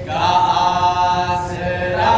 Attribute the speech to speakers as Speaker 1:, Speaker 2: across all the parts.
Speaker 1: کا آسرا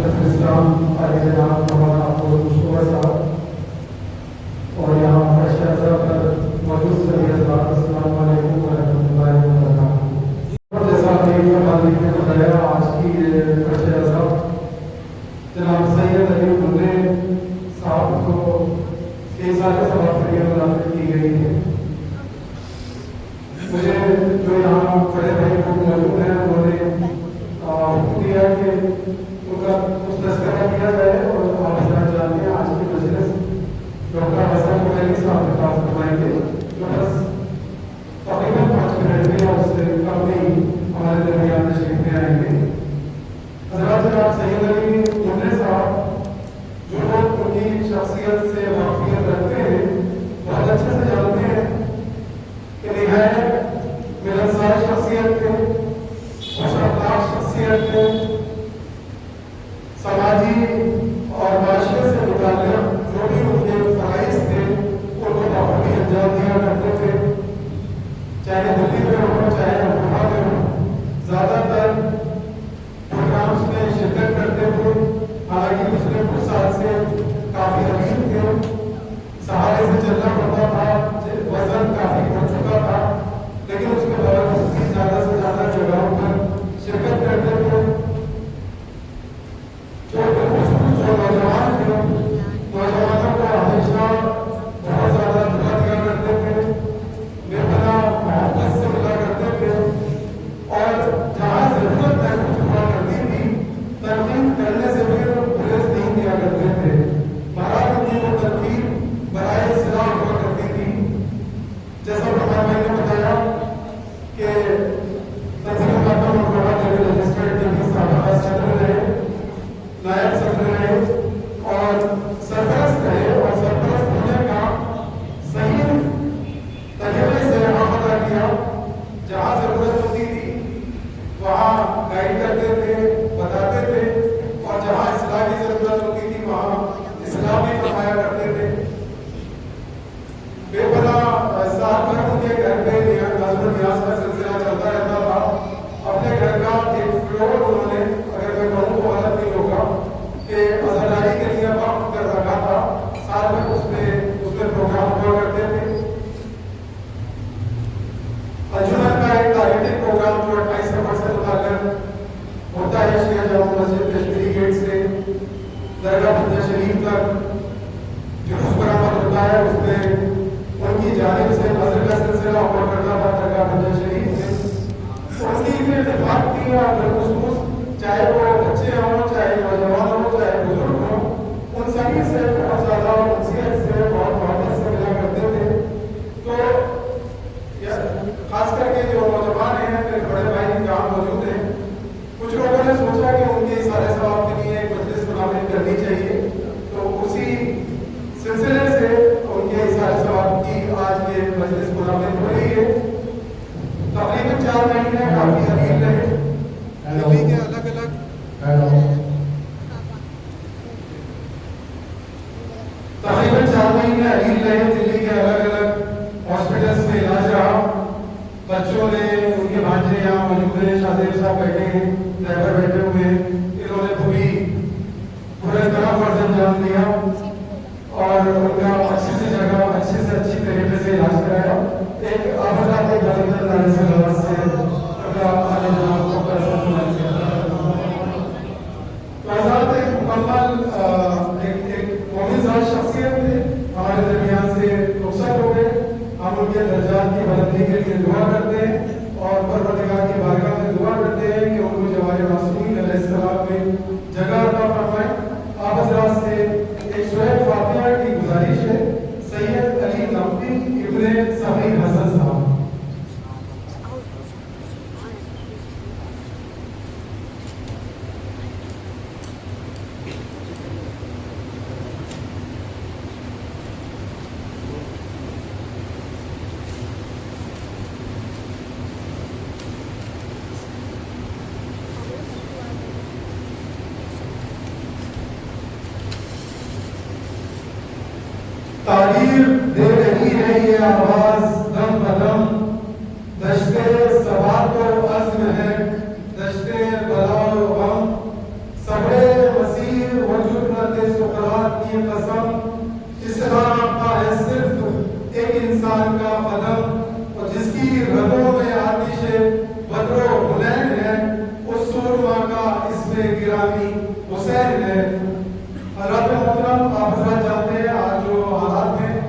Speaker 1: اسلام علیہ جناب مولانا عبدالمشکور صاحب اور یہاں فرش اعظم پر موجود سبھی حضرات، السلام علیکم ورحمۃ اللہ وبرکاتہ۔ جیسا آپ نے بتایا، آج کی فرش اعظم جناب سید علی منیر صاحب کو کئی سارے ثواب کے لیے منعقد کی گئی ہے۔ مجھے جو یہاں بڑے بھائی لوگ موجود ہیں انہوں نے حکم دیا کہ ان کا کچھ تذکرہ کیا جائے، اور آپ حضرات جانتے ہیں آج کی مجلس ڈاکٹر حسن علی صاحب کے پاس فرمائیں گے، جو بس تقریباً 5 منٹ میں اور اس سے کم نہیں ہمارے درمیان تشریف لے آئیں گے۔ حضرات جناب سید علی منیر صاحب جو لوگ ان کی شخصیت سے واقفیت رکھتے ہیں بہت اچھے سے جانتے ہیں کہ نہایت ملنسار شخصیت تھے، خوش اخلاق شخصیت تھے، سماجی اور معاشرے سے متعلق جو بھی ان کے فرائض تھے ان کو بخوبی انجام دیا کرتے تھے، چاہے دلی میں ہو چاہے امروہہ میں ہو، زیادہ تر پروگرامس میں شرکت کرتے تھے۔ حالانکہ پچھلے کچھ سال سے کافی امیر تھے، سہارے سے چلنا پڑتا تھا، وزن کافی بڑھ چکا تھا، لیکن اس کے باوجود بھی زیادہ سے زیادہ جگہوں پر شرکت کرتے تھے۔ جو نوجوان تھے، نوجوانوں کو ہمیشہ بہت زیادہ دعا دیا کرتے تھے، بے پناہ محبت سے ملا کرتے تھے، اور جہاں ضرورت محسوس ہوا کرتی تھی تنقید کرنے سے بھی گریز نہیں کیا کرتے تھے۔ بہرحال ان کی وہ تنقید برائے اصلاح ہوا کرتی تھی۔ جیسا فرمان بھائی نے بتایا کہ تنظیم مقدم امروہہ دہلی رجسٹرڈ کے سابقہ صدر رہے، نائب صدر رہے اور سرپرست رہے، اور سرپرست ہونے کا صحیح طریقے سے احاطہ کیا۔ جہاں ضرورت ہوتی تھی وہاں گائیڈ کرتے تھے، بتاتے تھے، اور جہاں اصلاح کی ضرورت ہوتی تھی وہاں اصلاح بھی فرمایا کرتے تھے۔ بے پناہ سال بھر ان کے گھر پہ نظم و نیاز کا سلسلہ چلتا رہتا تھا۔ اپنے گھر کا ایک فلور انہوں نے، اگر میں کہوں تو غلط نہیں ہوگا، کہ عزاداری کے لیے وقف کر رکھا تھا۔ سال بھر اس میں پروگرام ہوا کرتے تھے۔ انجمن کا ایک تاریخی پروگرام جو 28 نومبر سے متعلق ہوتا ہے شیعہ جامع مسجد کشمیری گیٹ سے درگاہ بنجر شریف تک جلوس برآمد ہوتا ہے، اس میں ان کی جانب سے نظر کا سلسلہ ہوا کرتا تھا درگاہ بنجر شریف میں۔ ان کی بھی اتفاق تھی، اور بالخصوص چاہے وہ بچے ہوں، چاہے نوجوان ہوں، چاہے بزرگ ہوں، ان سبھی سے بہت زیادہ انسیت سے، بہت محبت سے ملا کرتے تھے۔ تو خاص کر کے جو نوجوان ہیں، میرے بڑے بھائی جہاں موجود ہیں، کچھ لوگوں نے سوچا کہ ان کے سارے ثواب کے لیے ایک مجلس منعقد کرنی چاہیے، تو اسی سلسلے سے ان کے سارے ثواب کی آج یہ مجلس منعقد ہو رہی ہے۔ تقریباً 4 مہینے کافی علیل رہے دلی کے الگ الگ ہاسپٹلس میں علاج رہا۔ بچوں نے، ان کے بھانجے یہاں موجود ہیں، شادیب صاحب بیٹھے ہیں، ڈرائیور بیٹھے ہوئے ہیں، انہوں نے پورے طرح فرض انجام دیا اور ان کا اچھی سی جگہ اچھی سے اچھی طریقے سے علاج کرایا۔ ایک آفرات کے بلندر لانے سے لحاظ سے اگر آپ آنے جناب کو پرسن سنائیں گے تو حضرات ایک مکمل ایک مومنزاد شخصیت تھے، ہمارے درمیان سے رخصت ہو گئے۔ ہم ان کے درجات کی بلندی کے لیے دعا کرتے ہیں اور پروردگار کی بارگاہ میں دعا کرتے ہیں کہ ان کو جوار معصومین علیہ السلام میں جگہ عطا فرمائے۔ آپ حضرات سے ایک سورہ فاتحہ کی گزارش ہے۔ سید علی نقوی ابن سعید حسن صاحب۔ تعبیر دے رہی ہے یہ آواز دم بدم، دشتے ثبات و عزم ہے، دشتے بلا و غم، صبر مسیح کی یہ قسم اسراء کا ہے صرف ایک انسان کا قدم، اور جس کی رگوں میں آتش بدر و حنین ہے، اس سورما کا اس میں گرامی حسین ہے۔ حضرات محترم، آپ حضرات جانتے ہیں آج جو حالات ہیں،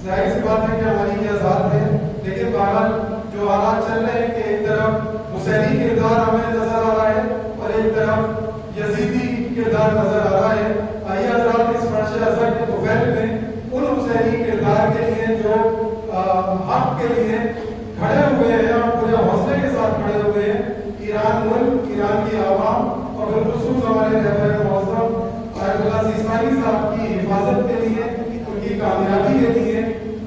Speaker 1: ظاہر سی بات ہے کہ ہماری یہ ذات ہے، لیکن بہرحال جو حالات چل رہے ہیں کہ ایک طرف حسینی کردار ہمیں نظر آ رہا ہے اور ایک طرف یزیدی کردار نظر آ رہا ہے۔ آئیے حضرات اس فرش ازہر کے طفیل میں ان حسینی کردار کے لیے جو حق کے لیے کھڑے ہوئے ہیں اور پورے حوصلے کے ساتھ کھڑے ہوئے ہیں، ایران ملک، ایران کی عوام اور بالخصوص ہمارے رہبر معظم آیت اللہ سیستانی صاحب کی حفاظت کے لیے، ان کی کامیابی کے لیے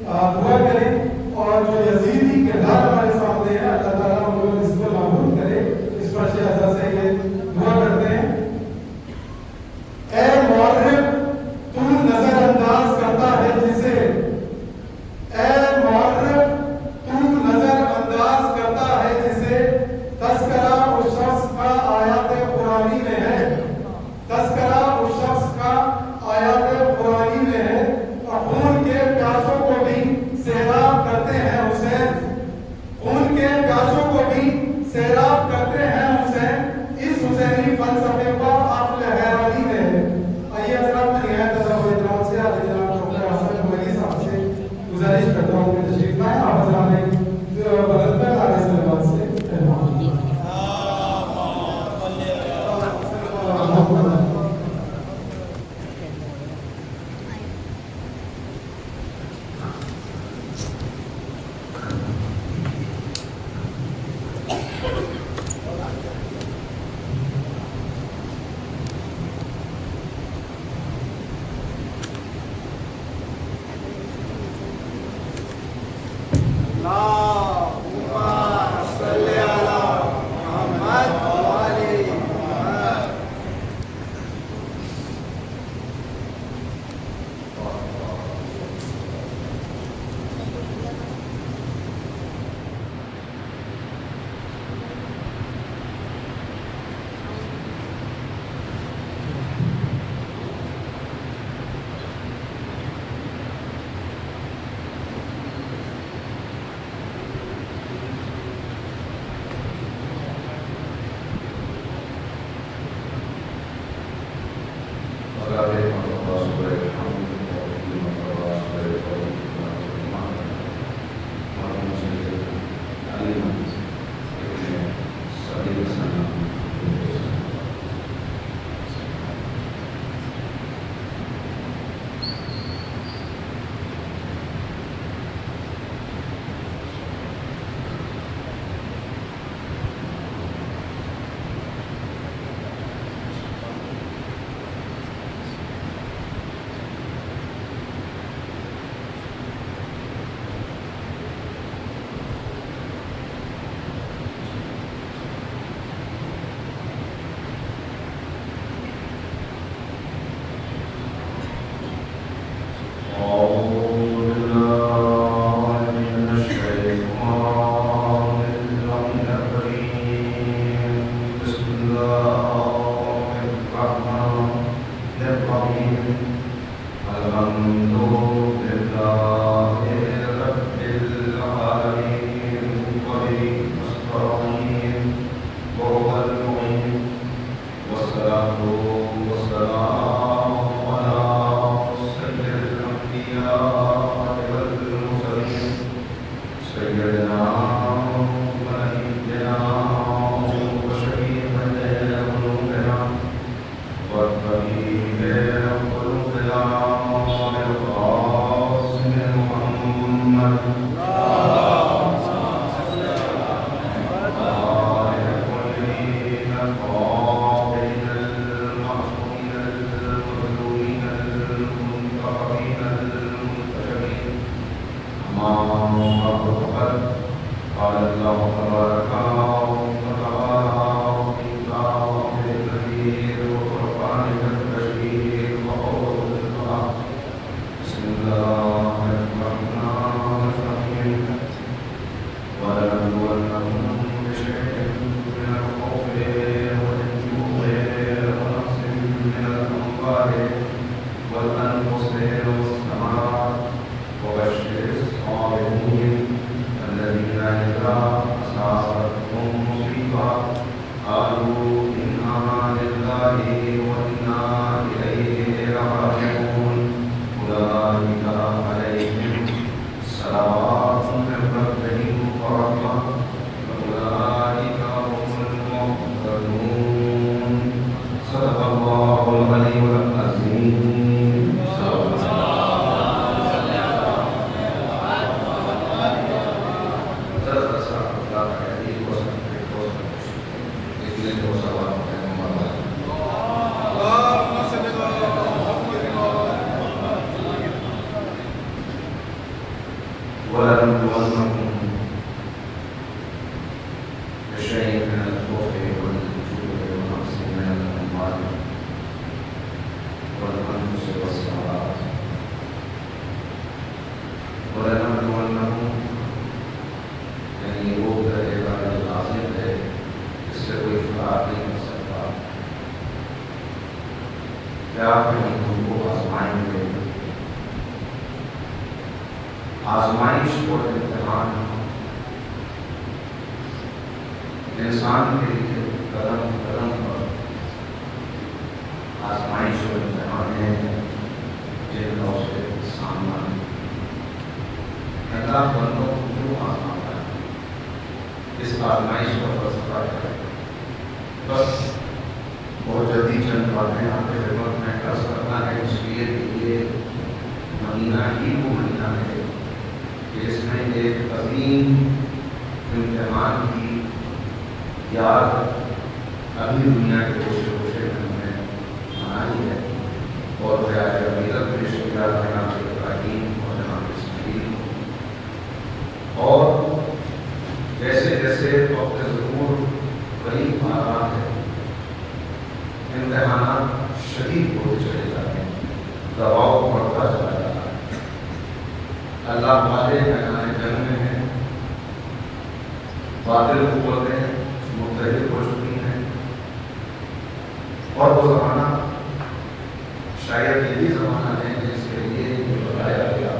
Speaker 1: دعا کریں، اور جو یزیدی کردار ہمارے سامنے ہے اللہ تعالیٰ ان کو اس کو نابود کرے۔ اس فرش ازہر سے یہ دعا کرتے ہیں۔ اے مورب تو نظر انداز کرتا ہے جسے، اے مورب تو نظر انداز کرتا ہے جسے، تذکرہ اس شخص کا آیات قرآنی میں ہے، تذکرہ اس شخص کا آیات قرآنی میں ہے، اور خون کے پیاسوں کو بھی سیراب کرتے ہیں حسین، خون کے پیاسوں کو بھی سیراب کرتے ہیں حسین، اس حسینی فلسفے کا عقل حیرانی میں ہے۔ آئیے حضرات میں نہایت ادب و احترام سے عالی جناب ڈاکٹر حسن عمری صاحب سے گزارش کرتا ہوں کہ تشریف لائیں۔ آپ حضرات نے بلند پر نعرے صلوات سے
Speaker 2: والأنفس والثمرات وبشر الصابرين الذين إذا أصابتهم مصيبة قالوا إنا لله وإنا إليه راجعون أولئك عليهم صلوات من ربهم ورحمة وأولئك هم المهتدون صدق الله العلي العظيم ولنبلونكم بشيء من الخوف والجوع ونقص من الأموال والأنفس والثمرات ولنبلونكم یعنی وہ درجے کا جو لازم ہے اس سے کوئی فرار نہیں کر سکتا کیا ہم تم کو آزمائیں گے آزمائش اور امتحان انسان کے لیے قدم قدم پر آزمائش اور امتحان ہے جن کا اسے سامنا اللہ بندوں کو کیوں آزماتا ہے اس آزمائش کا فلسفہ ہے بس بہت جلدی چند باتیں آپ کے خدمت میں عرض کرنا ہے اس لیے کہ یہ مہینہ ہی وہ مہینہ ہے اس میں ایک عظیم امتحان کی یاد ابھی دنیا کے گوشے گوشے میں ہم نے منائی ہے اور پیارے عقیدت پیش کیا جناب ابراہیم اور جناب اسماعیل اور جیسے جیسے وقت ضرور قریب آ رہا ہے امتحانات شدید ہوتے چلے جاتے ہیں دباؤ بڑھتا چلا جاتا ہے اللہ والے میدان جنگ میں ہیں باطل قوتیں متحد ہو چکی ہیں اور وہ زمانہ شاید یہ بھی زمانہ ہے جس کے لیے یہ بتایا گیا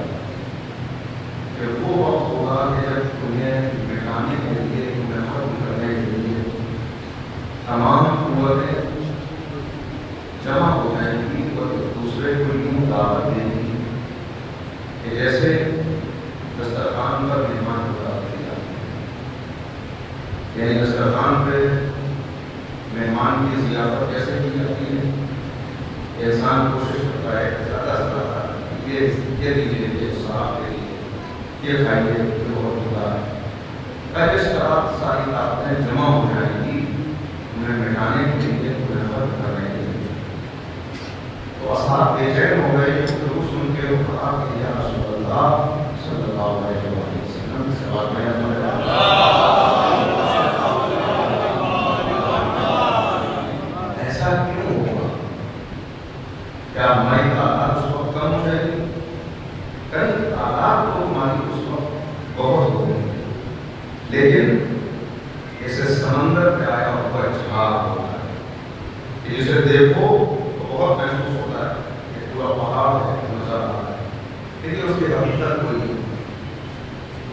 Speaker 2: کہ وہ وقت ہوگا کہ جب تمہیں مٹانے کے لیے تمہیں ختم کرنے کے لیے تمام قوتیں جمع ہو جائیں گی اور ایک دوسرے کو یوں دعوت دیں گی کہ جیسے دسترخوان پر مہمان کو دعوت دی جاتی ہے یعنی دسترخوان پہ مہمان کی ضیافت کیسے کی جاتی ہے انسان کوشش کرتا ہے کہ زیادہ سے زیادہ یہ دیجیے یہ صاحب کے لیے یہ کھائیے یہ بہت ہوتا ہے اس طرح ساری طاقتیں جمع ہو جائیں گی انہیں مٹانے کے لیے انہیں ختم کرنے کے لیے تو اصحاب بے چین ہو گئے تو سن کے وہ کہا کہ یا رسول اللہ صلی اللہ علیہ وسلم سے بات میں ایسا کیوں ہوگا کیا ہماری تعداد اس وقت کم ہو جائے گی کئی تعداد تو ہماری اس وقت بہت ہو گئی لیکن اسے سمندر پہ آیا ہوا جہاز ہوتا ہے کہ جسے دیکھو تو بہت محسوس ہوتا ہے کہ پورا پہاڑ ہے نظر آ رہا ہے لیکن اس کے حقیقت کوئی نہیں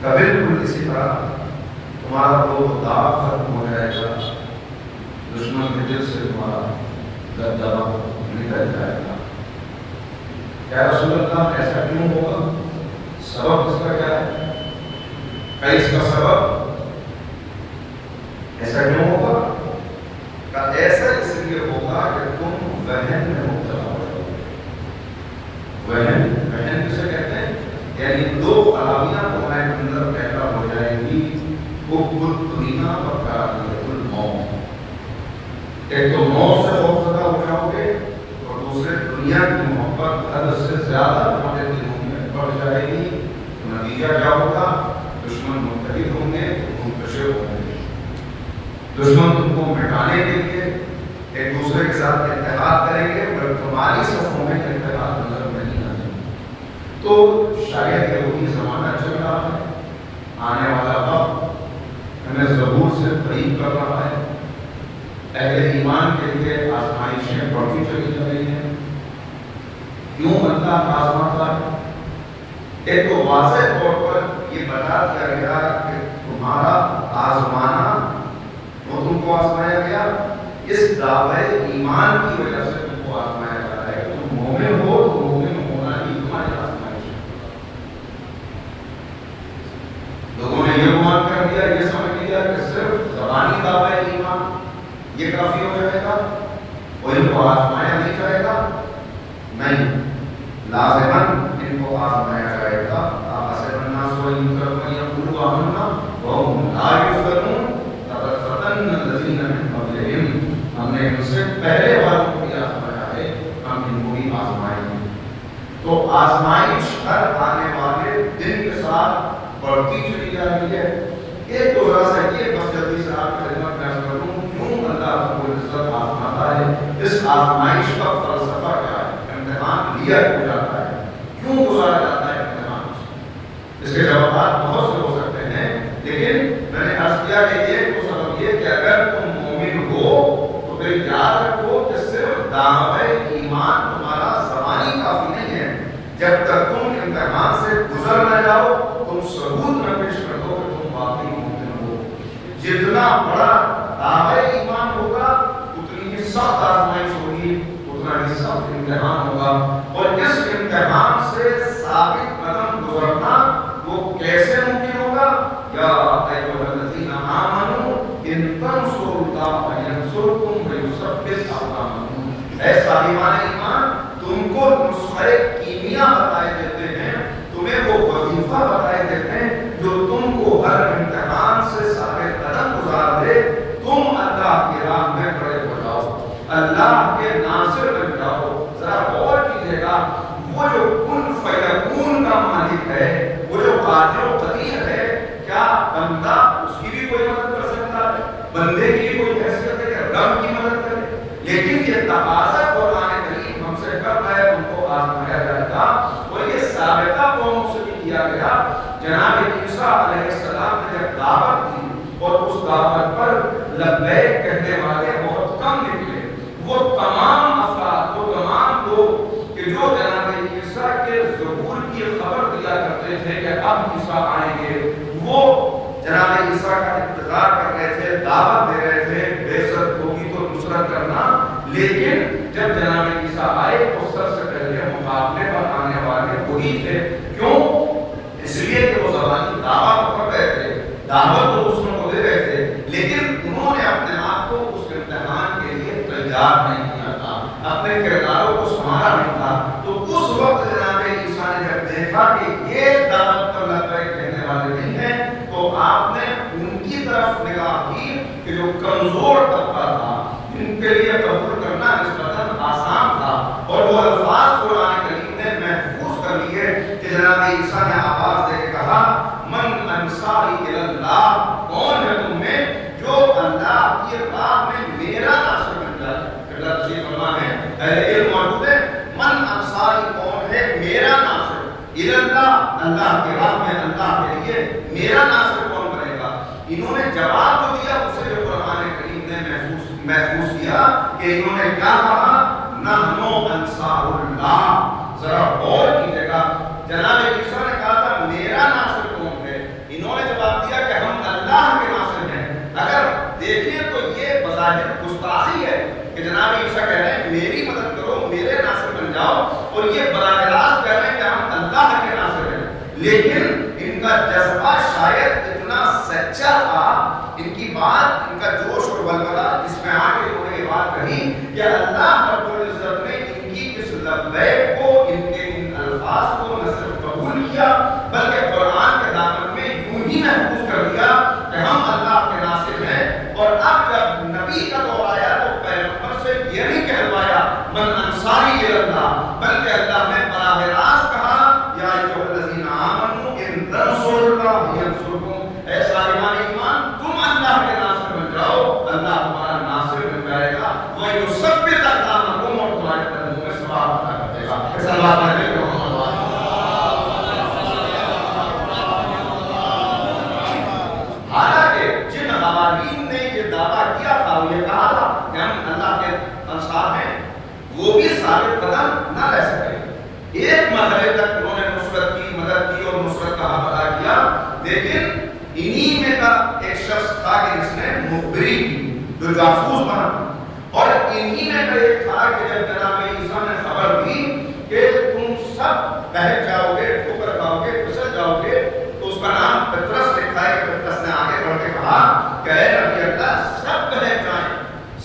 Speaker 2: بالکل اسی طرح تمہارا وہ داغ ختم ہو جائے گا دشمن کے دل سے تمہارا دبدبا نکل جائے گا کیا رسول اللہ ایسا کیوں ہوگا سبب اس کا کیا ہے اس کا سبب ایسا کیوں ہوگا کہ ایسا اس لیے ہوگا کہ تم وہن میں مبتلا ہو جاؤ گے وہن کسے کہتے ہیں یعنی دو خرابیاں تمہارے اندر پیدا ہو جائیں گی حب الدنیا اور کراہیت الموت ایک تو موت سے خوف زدہ ہو جاؤ گے اور دوسرے دنیا کی محبت حد سے زیادہ تمہارے دلوں میں بڑھ جائے گی تو نتیجہ کیا ہوگا دشمن متحد ہوں گے منتشر ہوں گے دشمن تم کو مٹانے کے لیے ایک دوسرے کے ساتھ اتحاد کریں گے مگر تمہاری صفوں میں اتحاد نظر نہیں آئے تو شاید یہ وہی زمانہ چل رہا ہے آنے والا وقت ہمیں ظہور سے قریب کر رہا ہے اہل ایمان کے لیے آزمائشیں بڑھتی چلی جا رہی ہیں کیوں اللہ آزماتا ہے۔ ایک تو واضح طور پر یہ بتا دیا گیا کہ تمہارا آزمانا، وہ تم کو آزمایا گیا اس دعوے ایمان کی وجہ سے تم کو آزمایا جا رہا ہے۔ تم مومن ہو تو مومن ہونا ہی تمہاری آزمائش ہے۔ لوگوں نے یہ گمان کر دیا، یہ سمجھ لیا کہ صرف زبانی دعوے ایمان یہ کافی ہو جائے گا اور ان کو آزمایا نہیں جائے گا۔ نہیں، لازماً ان کو آزمایا جائے گا۔ حسب الناس ان يقولوا آمنا وهم لا يفتنون لقد فتنا الذين من قبلهم۔ ہم نے ان سے پہلے والوں کو بھی آزمایا ہے، ہم ان کو بھی آزمائیں گے۔ تو آزمائش ہر آنے والے دن کے ساتھ بڑھتی چلی جا رہی ہے۔ ایک تو ذرا سا یہ بس جلدی سے آپ کی خدمت میں عرض کروں کیوں اللہ رب العزت آزماتا ہے، اس آزمائش کا فلسفہ کیا ہے، امتحان لیا کیوں جاتا ہے، کیوں گزارا جاتا ہے امتحان؟ اس کے جوابات بہت سے ہو سکتے ہیں، لیکن میں نے عرض کیا کہ ایک تو سبب یہ کہ اگر تم مومن ہو تو پھر یاد رکھو کہ صرف دعوے ایمان تمہارا زبانی کافی نہیں ہے۔ جب تک تم امتحان سے گزر نہ جاؤ، تم ثبوت نہ پیش کر دو کہ تم واقعی مومن ہو۔ جتنا بڑا دعوے ایمان ہوگا اتنی ہی سخت آزمائش ہوگی، اتنا ہی سخت امتحان ہوگا، اور اس امتحان سے ثابت قدم گزرنا وہ کیسے ممکن ہوگا؟ یا ایھا الذین آمنوا ان تنصروا اللہ ینصرکم ویثبت اقدامکم۔ اے صاحبان ایمان، تم کو نسخہ کیمیا بتائے دیتے ہیں، تمہیں وہ وظیفہ بتائے دیتے ہیں جو تم کو ہر امتحان سے ثابت قدم گزار دے۔ تم اللہ کی راہ میں کھڑے ہو جاؤ، اللہ کے ناصر بن جاؤ۔ ذرا غور کیجیے گا، وہ جو کن فیکون کا مالک ہے، وہ جو قادر و قدیر ہے، کیا بندہ اس کی بھی کوئی مدد کر سکتا ہے؟ بندے کی بھی کوئی حیثیت ہے کہ رب کی مدد کرے؟ لیکن یہ تقاضا قرآن کریم ہم سے کر رہا ہے، ان کو آزمایا جائے گا، اور یہ ثابتہ قوموں سے بھی کیا گیا۔ جناب عیسیٰ علیہ السلام نے جب دعوت دی اور اس دعوت پر لبیک کہنے والے بہت کم نکلے، وہ تمام افراد، وہ تمام لوگ کہ جو جناب عیسیٰ کے ظہور کی خبر دیا کرتے تھے کہ اب عیسیٰ آئیں گے، وہ جناب عیسیٰ کا انتظار کر رہے تھے، دعوت دے رہے تھے، بعثت ہوگی تو نصرت کرنا۔ لیکن جب جناب عیسیٰ آئے تو سب سے پہلے مقابلے پر آنے والے وہی تھے۔ کیوں؟ اس لیے کہ وہ زبانی دعوت کر رہے تھے، دعوت تو دوسروں کو دے رہے تھے، لیکن انہوں نے اپنے آپ کو اس امتحان کے لیے تیار نہیں کیا تھا، اپنے کرداروں کو سنبھالا نہیں تھا۔ تو اس وقت جناب عیسیٰ نے جب دیکھا کہ یہ دعوت پر لبیک کہنے والے نہیں ہیں، تو آپ نے ان کی طرف نگاہ کی کہ جو کمزور طبقہ تھا، ان کے لیے قبول کرنا نسبتاً آسان تھا، اور وہ الفاظ قرآن کریم نے محفوظ کر لیے کہ جناب عیسیٰ نے آواز دے کے کہا من انصاری الی اللہ، کون ہے تم میں جو اللہ کی راہ میں میرا ناصر بن جائے؟ قبلہ تشریف فرما ہے، اہل علم موجود ہے، من انصاری کون ہے میرا ناصر الی اللہ، اللہ کی راہ میں اللہ کے لیے میرا ناصر کون بنے گا؟ انہوں نے جواب تو دیا اسے جو قرآن کریم نے محفوظ کیا کہ انہوں نے کیا کہا؟ نحنو انصار اللہ۔ ذرا غور کیجیے گا، جناب عیسیٰ نے کہا تھا میرا ناصر کون ہے، انہوں نے جواب دیا کہ ہم اللہ کے ناصر ہیں۔ اگر دیکھیں تو یہ بظاہر گستاخی ہے کہ جناب عیسیٰ کہہ رہے ہیں میری مدد کرو، میرے ناصر بن جاؤ، اور یہ براہ راست کہہ رہے ہیں کہ ہم اللہ کے ناصر ہیں۔ لیکن ان کا جذبہ شاید اتنا سچا تھا، ان کی بات، ان کا جوش اور ولولہ جس میں آ کے انہوں نے یہ بات کہی کہ اللہ رب العزت نے ان کی اس لبیک کو، ان کے ان الفاظ کو نہ صرف قبول کیا بلکہ قرآن کے دامن میں یوں ہی محفوظ کر دیا کہ ہم اللہ کے ناصر ہیں۔ اور اب جب نبی کا دور آیا تو پیغمبر سے یہ نہیں کہلوایا من انصاری الی اللہ، بلکہ اللہ نے براہ راست کہا یا ایھا الذین آمنوا ان تنصروا اللہ ینصرکم۔ اے صاحبان ایمان، تم اللہ کے ناصر بن جاؤ، اللہ تمہارا ناصر بن جائے گا، ویثبت اقدامکم، اور تمہارے قدموں میں ثبات عطا کر دے گا۔ صلوات علیہ حالانکہ جن حوالین نے یہ دعویٰ کیا تھا، وہ یہ کہا تھا کہ ہم اللہ کے انصار ہیں، وہ بھی ثابت قدم نہ رہ سکے۔ ایک مرحلے تک انہوں نے نصرت کی، مدد کی اور نصرت کا حق ادا کیا، لیکن انہی میں کا ایک شخص تھا کہ جس نے مخبری کی، جو جاسوس بنا، اور انہی میں کا ایک تھا کہ جب جناب عیسیٰ نے خبر دی کہ تم سب بہک جاؤ گے، ٹھوکر کھاؤ گے، پھسل جاؤ گے، تو اس کا نام پطرس لکھا ہے کہ پطرس نے آگے بڑھ کے کہا کہ اے نبی اللہ، سب بہک جائیں،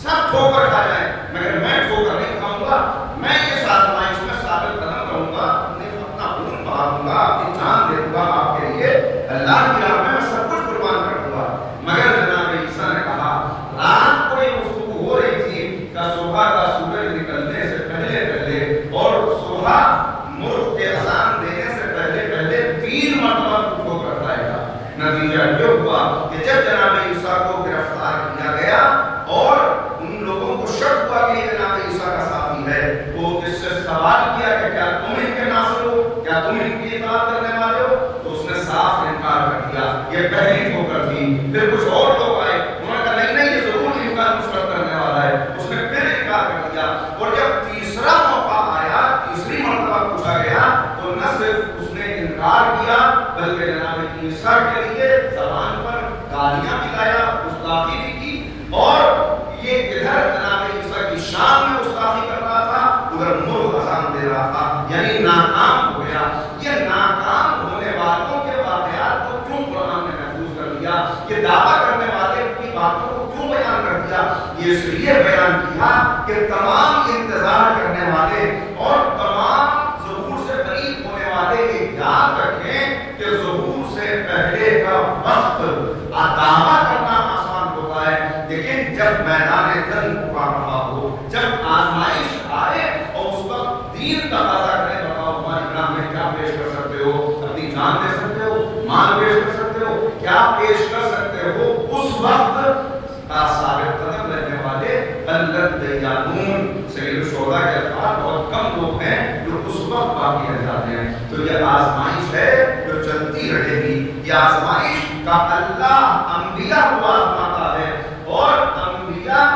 Speaker 2: سب ٹھوکر کھا جائیں، مگر میں ٹھوکر نہیں کھاؤں گا، میں اس آزمائش میں ثابت قدم رہوں گا، اپنا خون بہا دوں گا، اپنی جان دے دوں گا آپ کے لیے، اللہ کی راہ میں سب کچھ قربان کر دوں گا۔ مگر جناب عیسیٰ نے کہا، رات کو یہ گفتگو ہو رہی تھی کہ صبح کا سورج نکلنے سے پہلے پہلے اور صبح مرغ کے اذان دینے سے پہلے پہلے 3 مرتبہ ٹھوکر کر کھائے گا۔ نتیجہ یہ ہوا کہ جب جناب عیسیٰ کو گرفتار کیا گیا اور ان لوگوں کو شک ہوا کہ یہ جناب عیسیٰ کا ساتھی ہے، تو اس سے سوال کیا کہ کیا تم ان کے ناصر ہو، کیا تم ان کی اطاعت کرنے والے ہو؟ تو اس نے صاف انکار کر دیا۔ یہ پہلی ٹھوکر تھی۔ پھر کچھ اور لوگ آئے، انہوں نے کہا نہیں نہیں، یہ ضرور ان کا نصرت کرنے والا ہے، اس نے پھر انکار کر دیا۔ اور جب تیسرا موقع آیا، تیسری مرتبہ پوچھا گیا، تو نہ صرف اس نے انکار کیا بلکہ جناب عیسیٰ کے لیے زبان پر گالیاں بھی لایا، گستاخی بھی کی، اور یہ ادھر جناب عیسیٰ کی شان میں گستاخی کر رہا تھا، ادھر مرغ اذان دے رہا تھا، یعنی ناکام ہو گیا۔ یہ ناکام ہونے والوں کے واقعات کو کیوں قرآن نے محفوظ کر دیا؟ یہ دعویٰ کرنے والے کی باتوں کو کیوں بیان کر دیا؟ یہ اس لیے بیان کیا کہ تمام انتظار کرنے والے اور تمام ظہور سے قریب ہونے والے یہ یاد رکھیں کہ ظہور سے پہلے کا وقت دعویٰ کرنا آسان ہوتا ہے، لیکن جب میدان جنگ پکار رہا ہو، جب آزمائش آئے اور اس وقت دین تقاضا کرے، بتاؤ ہماری راہ میں کیا پیش کر سکتے ہو؟ اپنی جان دے سکتے ہو، مال پیش کر سکتے ہو، کیا پیش کر سکتے ہو؟ اس وقت ثابت قدم رہنے والے بلد دیانون سید الشہداء کے الفاظ، بہت کم لوگ ہیں جو اس وقت باقی رہ جاتے ہیں۔ تو یہ آزمائش ہے جو چلتی رہے گی۔ یہ آزمائش کا اللہ انبیاء کو آزماتا ہے، اور انبیاء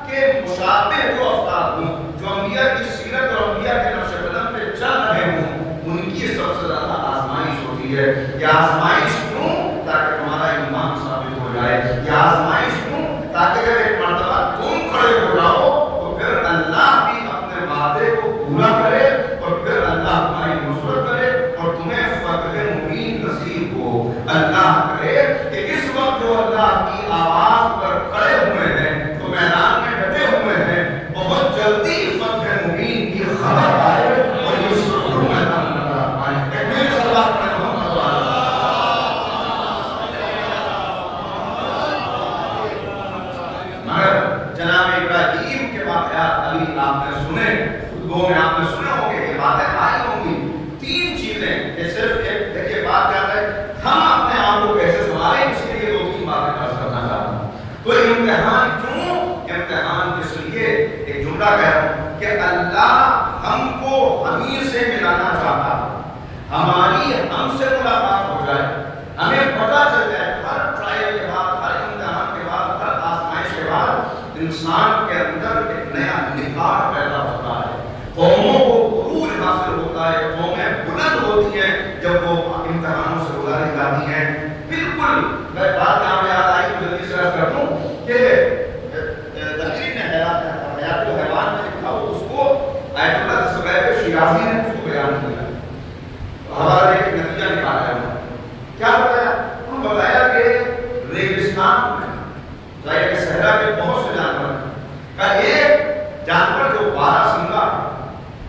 Speaker 2: کے مشابہ جو افراد ہوں، جو انبیاء کی سیرت اور انبیاء کے نقش قدم پہ چل رہے ہوں، ان کی سب سے زیادہ آزمائش ہوتی ہے۔ یہ آزمائش کیوں؟ تاکہ تمہارا ایمان ثابت ہو جائے۔ یہ آزمائش کیوں؟ تاکہ جب ایک مرتبہ تم کھڑے ہو جاؤ تو پھر اللہ بھی اپنے وعدے کو پورا کرے، اور پھر اللہ تمہاری نصرت کرے اور تمہیں فتح مبین نصیب ہو۔ اللہ کرے کہ اس وقت جو اللہ کی آواز پر کھڑے ہوئے ہیں، تو میدان میں ڈٹے ہوئے ہیں، بہت جلدی فتح مبین کی خبر آئے اور یہ شروع میدان میں آئے۔ ایک میرے صلوات پڑھیں محمد صلی اللہ علیہ وسلم۔ مگر جناب ابراہیم کے واقعات ابھی آپ نے سنے، خطبوں میں آپ نے سنے ہوں گے، یہ باتیں آئی ہوں گی۔ 3 چیزیں، یہ صرف ایک دیکھیے بات کیا ہے، ہم اپنے آپ کو کیسے سنبھالیں، اس کے لیے 2-3 باتیں عرض کرنا چاہتا ہوں۔ تو امتحان کیوں؟ امتحان اس لیے، ایک جملہ کہہ رہا ہوں کہ اللہ ہم کو امیر سے ملانا چاہتا ہے، ہماری ہم سے ملاقات ہو جائے، ہمیں پتہ چل جائے ہر ٹرائل کے بعد، ہر امتحان کے بعد، ہر آزمائش کے بعد انسان کے اندر ایک نیا نکھار پیدا ہوتا ہے، قوموں کو عروج حاصل ہوتا ہے، قومیں بلند ہوتی ہیں جب وہ امتحانوں سے گزاری جاتی ہیں۔ بالکل میں بات یہاں پہ یاد آئی تو جلدی سے عرض کر دوں کہ تحریر نے حیات الحیوان میں لکھا ہو، اس کو آیت اللہ دستگیر شیرازی نے اس کو بیان کیا، حوالہ ایک نتیجہ نکالا ہے۔ کیا بتایا؟ انہوں نے بتایا کہ ریگستان میں ظاہر کہ صحرا کے بہت سے جانور ہیں، کا ایک جانور جو 12 سنگا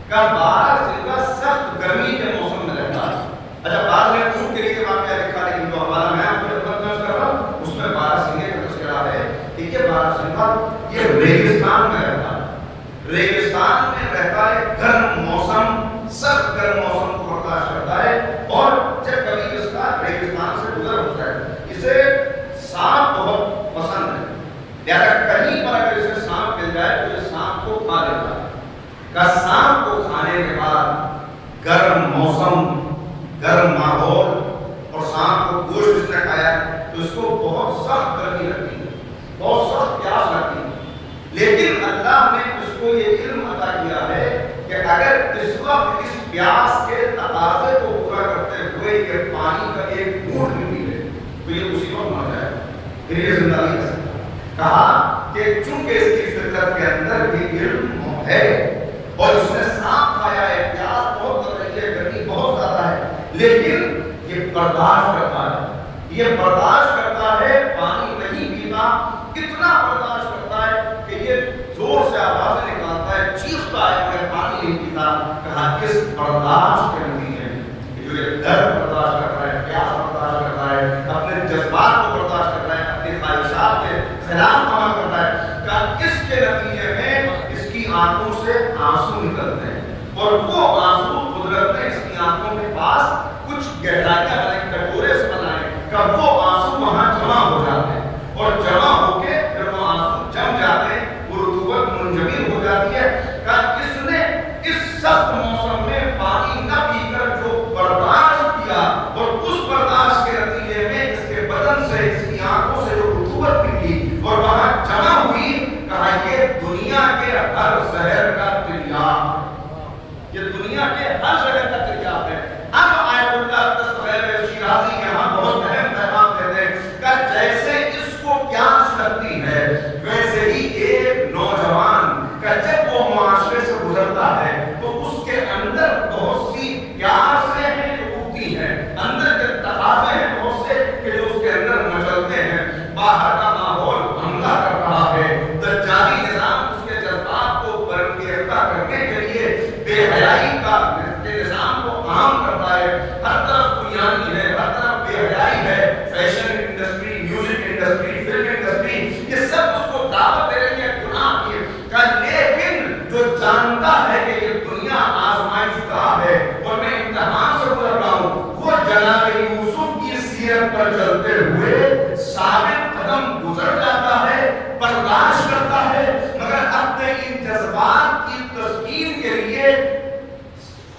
Speaker 2: کا 12 سنگا سخت گرمی کے موسم میں رہتا ہے۔ اچھا بعد میں اونٹ کے لیے واقعہ لکھا، لیکن جو حوالہ میں آپ کو خدمت کر رہا ہوں اس میں 12 سنگے کا تذکرہ ہے کہ یہ 12 سنگا یہ ریگستان میں رہتا ہے، ریگستان میں رہتا ہے، گرم موسم، سخت گرم موسم کو برداشت کرتا ہے، اور جب کبھی اس کا ریگستان سے گزر ہوتا ہے، اسے سانپ بہت پسند ہے، لہذا کہیں پر اگر اسے سانپ مل جائے تو یہ سانپ کو کھا لیتا ہے۔ کا سانپ کو کھانے کے بعد گرم موسم، گرم ماحول اور سانپ کو گوشت اس نے کھایا تو اس کو بہت سخت گرمی لگتی ہے، بہت سخت پیاس لگتی ہے، لیکن اللہ نے اس کو یہ علم عطا کیا ہے کہ اگر اس وقت اس پیاس کے تقاضے کو پورا کرتے ہوئے یہ پانی کا ایک گھونٹ بھی پی لے تو یہ اسی وقت مر جائے پھر یہ زندہ نہیں رہ سکتا. کہا کہ چونکہ اس کی فطرت کے اندر بھی علم ہے اور اس نے سانپ کھایا ہے, پیاس بہت لگ رہی ہے, گرمی بہت زیادہ ہے, لیکن یہ برداشت کرتا ہے, یہ برداشت کرتا ہے, پانی نہیں پیتا, اتنا برداشت کرتا ہے کہ یہ زور سے آوازیں نکالتا ہے, چیختا ہے کہ پانی نہیں پیتا. کہا اس برداشت کے نتیجے میں جو یہ درد برداشت کرتا ہے, پیاس برداشت کرتا ہے, اپنے جذبات کو برداشت کرتا ہے, اپنی خواہشات کے خلاف عمل کرتا ہے, کہا اس کے نتیجے میں اس کی آنکھوں سے آنسو نکلتے ہیں اور وہ آنسو قدرت نے اس کی آنکھوں کے پاس کچھ گہرائیاں بنائیں, کٹورے سے بنائے, کہ وہ آنسو وہاں جمع ہو جاتے ہیں اور جمع ہو کے پھر وہ آنسو جم جاتے ہیں, وہ رطوبت منجمد ہو جاتی ہے. کہ اس نے اس سخت موسم میں پانی نہ پی کر جو برداشت کیا اور اس برداشت کے نتیجے میں اس کے بدن سے, اس کی آنکھوں سے جو رطوبت نکلی اور وہاں جمع ہوئی, کہا یہ دنیا کے ہر زہر کا تریاق, یہ دنیا کے ہر زہر کا تریاق ہے. اب آیت اللہ دستغیر شیرازی یہاں بہت اہم پیغام دیتے ہیں کہ جیسے اس کو پیاس لگتی ہے ویسے ہی ایک نوجوان کا جب وہ معاشرے سے گزرتا ہے تو اس کے اندر بہت سی پیاسیں ہیں جو اٹھتی ہیں, اندر کے تقاضے ہیں بہت سے کہ جو اس کے اندر مچلتے ہیں. باہر کا ماحول حملہ کر رہا ہے, دجالی نظام اس کے جذبات کو برانگیختہ کرنے کے لیے بے حیائی کا نظام کو عام کرتا ہے. ہر طرف بریانی ہے, ہر طرف بے حیائی ہے, fashion industry, music industry, film industry, یہ سب اس کو دعوت دے رہی ہے گناہ کی. لیکن جو جانتا ہے کہ یہ دنیا آزمائش گاہ ہے اور میں امتحان سے گزر رہا ہوں, وہ جناب یوسف کی سیرت پر چلتے ہوئے ثابت قدم گزر جاتا ہے, برداشت کرتا ہے, مگر اپنے ان جذبات کی تسکین کے لیے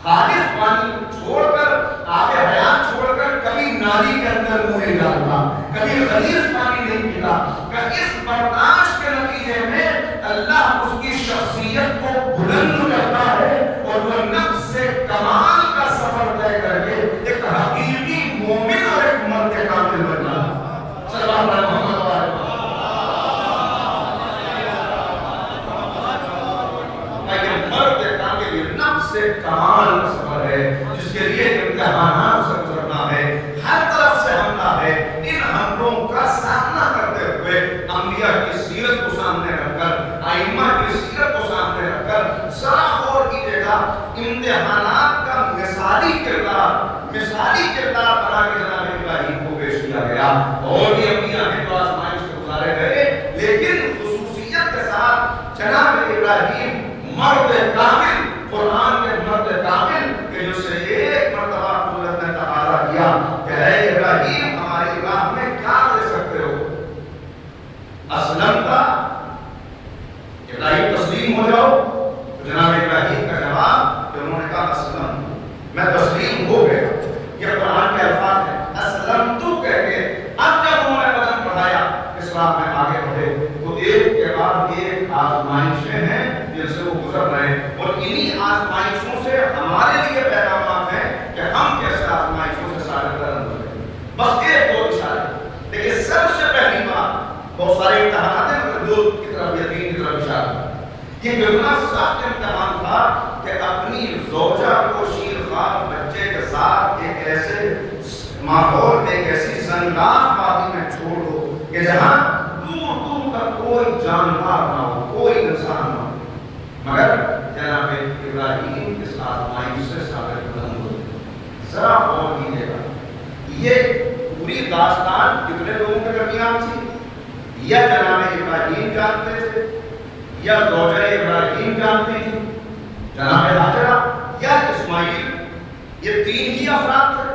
Speaker 2: خالص پانی چھوڑ کر, آب حیات چھوڑ کر کبھی نالی کے اندر منہ نہیں ڈالتا, کبھی غلیظ پانی نہیں پیتا. کہ اس برداشت کے نتیجے میں اللہ اس کی شخصیت کو بلند کرتا ہے اور وہ نفس سے کمال کا سفر طے کر کے ایک حقیقی مومن اور ایک مرد کامل بن جاتا ہے. صلی اللہ علیہ وسلم. سے کمال کا سفر ہے جس کے لیے امتحانات سے گزرنا ہے, ہر طرف سے حملہ ہے. ان حملوں کا سامنا کرتے ہوئے انبیاء کی سیرت کو سامنے رکھ کر, ائمہ کی سیرت کو سامنے رکھ کر ذرا غور کیجیے گا, امتحانات کا مثالی کردار بنا کے جناب ابراہیم کو پیش کیا گیا. اور بھی انبیاء ہیں جو آزمائش سے گزارے گئے, لیکن خصوصیت کے ساتھ جناب ابراہیم مرد کامل, قرآن کے مرد کامل کہ جس سے ایک مرتبہ قدرت نے تقاضا کیا کہ اے ابراہیم ہماری راہ میں کیا دے سکتے ہو؟ اسلم کا ابراہیم تسلیم ہو جاؤ. تو جناب ابراہیم کا جواب کہ انہوں نے کہا اسلم, میں تسلیم ہو گیا. یہ قرآن کے الفاظ ہیں, اسلم تو کہہ کے. اب جب انہوں نے قدم بڑھایا اس راہ میں آگے بڑھے تو ایک کے بعد ایک آزمائشیں ہیں جن سے وہ گزر رہے ہیں, اور انہی آزمائشوں سے ہمارے لیے پیغامات ہیں کہ ہم کیسے آزمائشوں سے سارے طرح گزریں. بس ایک دو اشارے. لیکن سب سے پہلی بات, بہت سارے امتحانات ہیں مگر دو کی طرف یا تین کی طرف اشارہ. یہ کتنا سخت امتحان تھا کہ اپنی زوجہ کو شیرخوار بچے کے ساتھ ایک ایسے ماحول, ایک ایسی سنگلاخ وادی میں چھوڑ دو کہ جہاں دور دور تک کوئی جانور نہ ہو, کوئی انسان نہ ہو. مگر جناب ابراہیم اس آزمائش سے ثابت قدم ہوئے. ذرا غور کیجیے گا, یہ پوری داستان کتنے لوگوں کے درمیان تھی؟ یا جناب ابراہیم جانتے تھے, یا زوجہ ابراہیم جانتی تھی, جناب ہاجرہ یا اسماعیل, یہ تین ہی افراد تھے.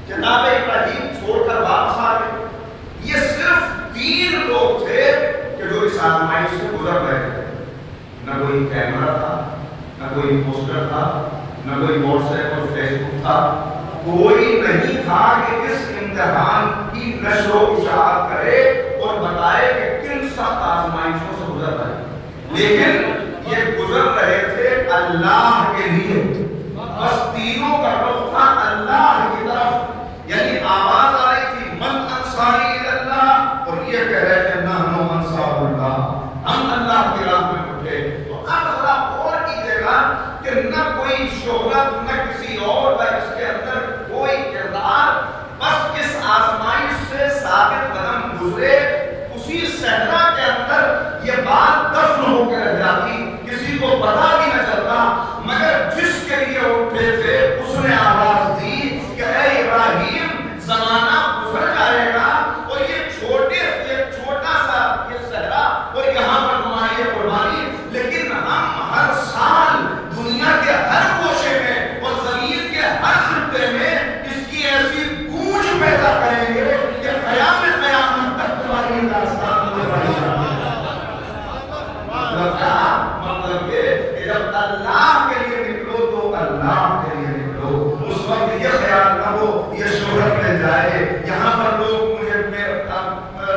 Speaker 2: جناب ابراہیم چھوڑ کر واپس آ گئے. یہ صرف تین لوگ تھے کہ جو اس آزمائش سے گزر رہے تھے. نہ کوئی کیمرہ تھا, نہ کوئی پوسٹر تھا, نہ کوئی واٹس ایپ اور فیس بک تھا, کوئی نہیں تھا کہ اس امتحان کی نشر و اشاعت کرے اور بتائے کہ کن سخت آزمائشوں سے گزر رہے. لیکن یہ گزر رہے تھے اللہ کے لیے. بس تینوں کا رخ تھا اللہ کی طرف، یعنی آواز آ رہی تھی من انصاری اللہ، اور یہ کہہ رہے تھے نحن انصار اللہ، ہم اللہ کی راہ میں اٹھے۔ تو اب ذرا غور کیجیے گا کہ نہ کوئی شہرت، نہ کسی اور کا اس کے اندر کوئی کردار، بس اس آزمائش سے ثابت قدم گزرے، اسی صحرا کے اندر یہ بات دفن ہو کے رہ جاتی، کسی کو پتا بھی نہ چلتا، مگر جس کے لیے اٹھے تھے اس نے آواز دی کہ اے ابراہیم زمانہ گزر جائے گا اور یہ چھوٹا سا یہ صحرا اور یہاں پر تمہاری یہ قربانی، لیکن ہم ہر سال دنیا کے ہر گوشے میں اور زمین کے ہر خطے میں اس کی ایسی گونج پیدا کریں گے کہ قیامت تک تمہاری داستان میں رہے گا۔ مطلب یہ جب اللہ کے لیے نکلو تو اللہ کے لیے نکلو، اس وقت یہ خیال نہ ہو یہ شہرت مل جائے، یہاں پر لوگ مجھے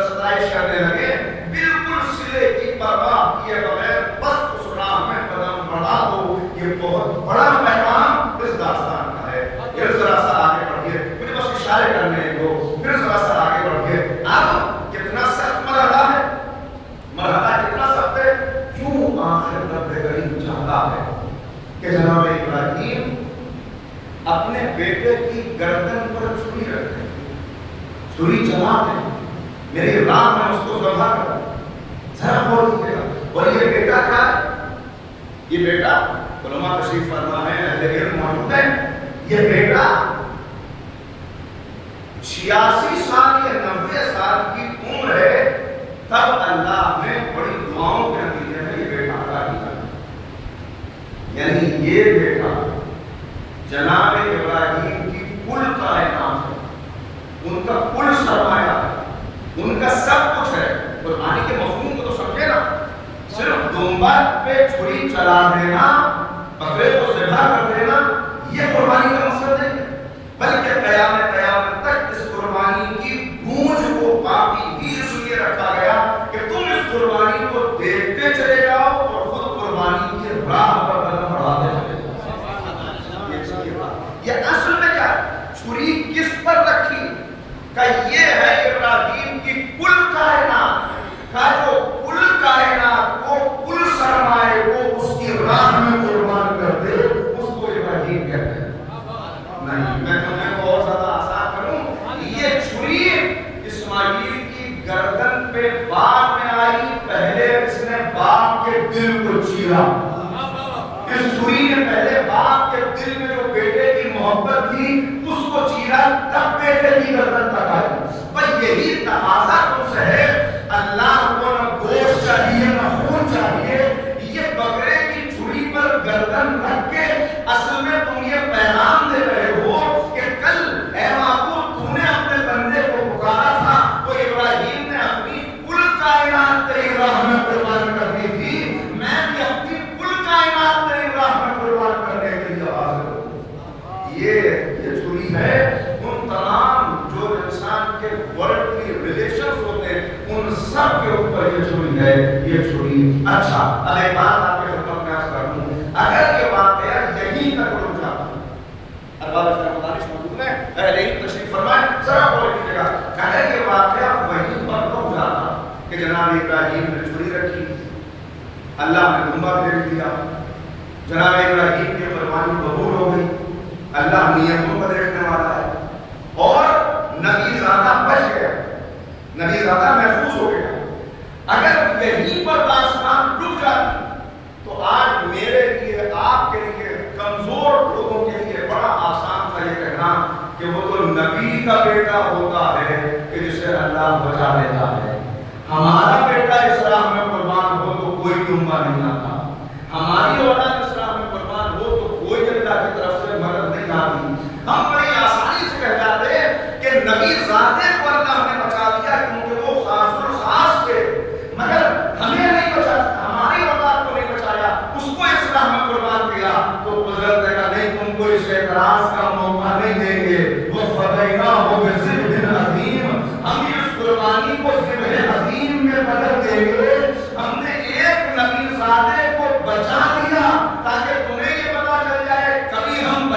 Speaker 2: ستائش کرنے لگے، بالکل سلے کی پرواہ کیے بغیر بس اس راہ میں قدم بڑھا دو۔ یہ بہت بڑا پیغام اس داستان کا ہے۔ پھر ذرا سا آگے بڑھیے، مجھے بس اشارے کرنے کو، پھر ذرا سا آگے بڑھیے۔ اب کتنا سخت مرحلہ ہے، مرحلہ کتنا سخت ہے، کیوں آخر رب کریم چاہتا ہے کہ جناب ابراہیم اپنے بیٹے کی گردن پر چھری رکھتے، چھری چلا دیں، میری راہ میں اس کو ذبح کر، ذرا غور کیجیے گا۔ اور یہ بیٹا کیا ہے؟ یہ بیٹا علماء تشریف فرما ہے، اہل علم موجود ہے، یہ بیٹا 86 سال یا 90 سال کی عمر ہے، تب اللہ نے بڑی دعاؤں کے نتیجے میں یہ بیٹا عطا کیا، یعنی یہ بیٹا جناب ابراہیم کی کل کائنات ہے، ان کا کل سرمایہ ہے، ان کا سب کچھ ہے۔ قربانی کے مفہوم کو تو سمجھے نا، صرف دمبا پہ چھری چلا دینا، بکرے کو ذبح کر دینا، یہ قربانی کا مقصد نہیں ہے، بلکہ قیامت تک اس قربانی کی گونج کو باقی بھی اس لیے رکھا گیا کہ تم اس قربانی کو دیکھتے چلے جاؤ اور خود قربانی کی راہ پر قدم بڑھاتے چلے جاؤ۔ یہ اصل میں کیا ہے؟ چھری کس پر رکھی؟ کہ یہ ہے ابراہیم کی کل کائنات کا، جو کل کائنات کو، کل سرمایہ کو اس کی راہ میں قربان کر دے، اس کو ابراہیم کہتے ہیں۔ نہیں، میں تمہیں اور زیادہ آسان کروں، یہ چھری اسماعیل کی گردن پہ بعد میں آئی، پہلے اس نے باپ کے دل کو چیرا۔ اس چھری نے پہلے باپ کے دل میں جو بیٹے کی محبت تھی اس کو چیرا، تب بیٹے کی گردن تک آئی۔ پر یہی تقاضا تم سے ہے، اللہ کو نہ گوشت چاہیے نہ خون چاہیے، یہ بکرے کی چھری پر گردن رکھ کے اصل میں تم یہ پیغام دے رہے ہو کہ کل اے معبود تو نے اپنے بندے کو پکارا تھا تو ابراہیم نے اپنی کل کائنات تیری راہ میں قربان کر دی تھی، میں بھی اپنی کل کائنات تیری راہ میں قربان کرنے کے لیے حاضر ہوں۔ یہ چھری ہے ان تمام جو انسان کے ورلڈلی ریلیشنز ہوتے ہیں ان سب کے اوپر یہ چھری ہے، یہ چھری۔ اچھا، اب ایک بات آپ کے خدمت میں عرض کروں، اگر یہ واقعہ یہیں تک رک جاتا، ارباب دانش موجود ہیں، اہل علم تشریف فرمائیں، ذرا غور کیجیے گا، اگر یہ واقعہ وہیں پر رک جاتا کہ جناب ابراہیم نے چھری رکھی، اللہ نے دمبا بھیج دیا، جناب ابراہیم کی قربانی قبول ہو گئی، اللہ نیتوں کو دیکھنے والا ہے، اور نبی زادہ بچ گیا، نبی زادہ محفوظ ہو گیا، اگر یہیں پر داستان رک جاتی تو آج میرے لیے، آپ کے لیے، کمزور لوگوں کے لیے بڑا آسان تھا یہ کہنا کہ وہ تو نبی کا بیٹا ہوتا ہے کہ جسے اللہ بچا لیتا ہے۔ ہمارا بیٹا اس راہ میں قربان ہو تو کوئی دمبا نہیں آتا، ہماری اولاد اس راہ میں قربان ہو تو کوئی اللہ کی طرف سے مدد نہیں آتی۔ ہم بڑی آسانی سے کہہ جاتے کہ نبی زادے کو اللہ نے بچا لیا کیونکہ وہ خاص الخاص تھے، مگر ہمیں نہیں بچا، ہماری اولاد کو نہیں بچایا، اس کو اس راہ میں قربان کیا، تو قدرت نے کہا نہیں، تم کو اس اعتراض کا موقع نہیں دیں گے، وہ فدیناہ بذبح عظیم، ہم اس قربانی کو ذبح عظیم میں بدل دیں گے۔ ہم نے ایک نبی زادے کو بچا لیا تاکہ تمہیں یہ پتا چل جائے کبھی ہم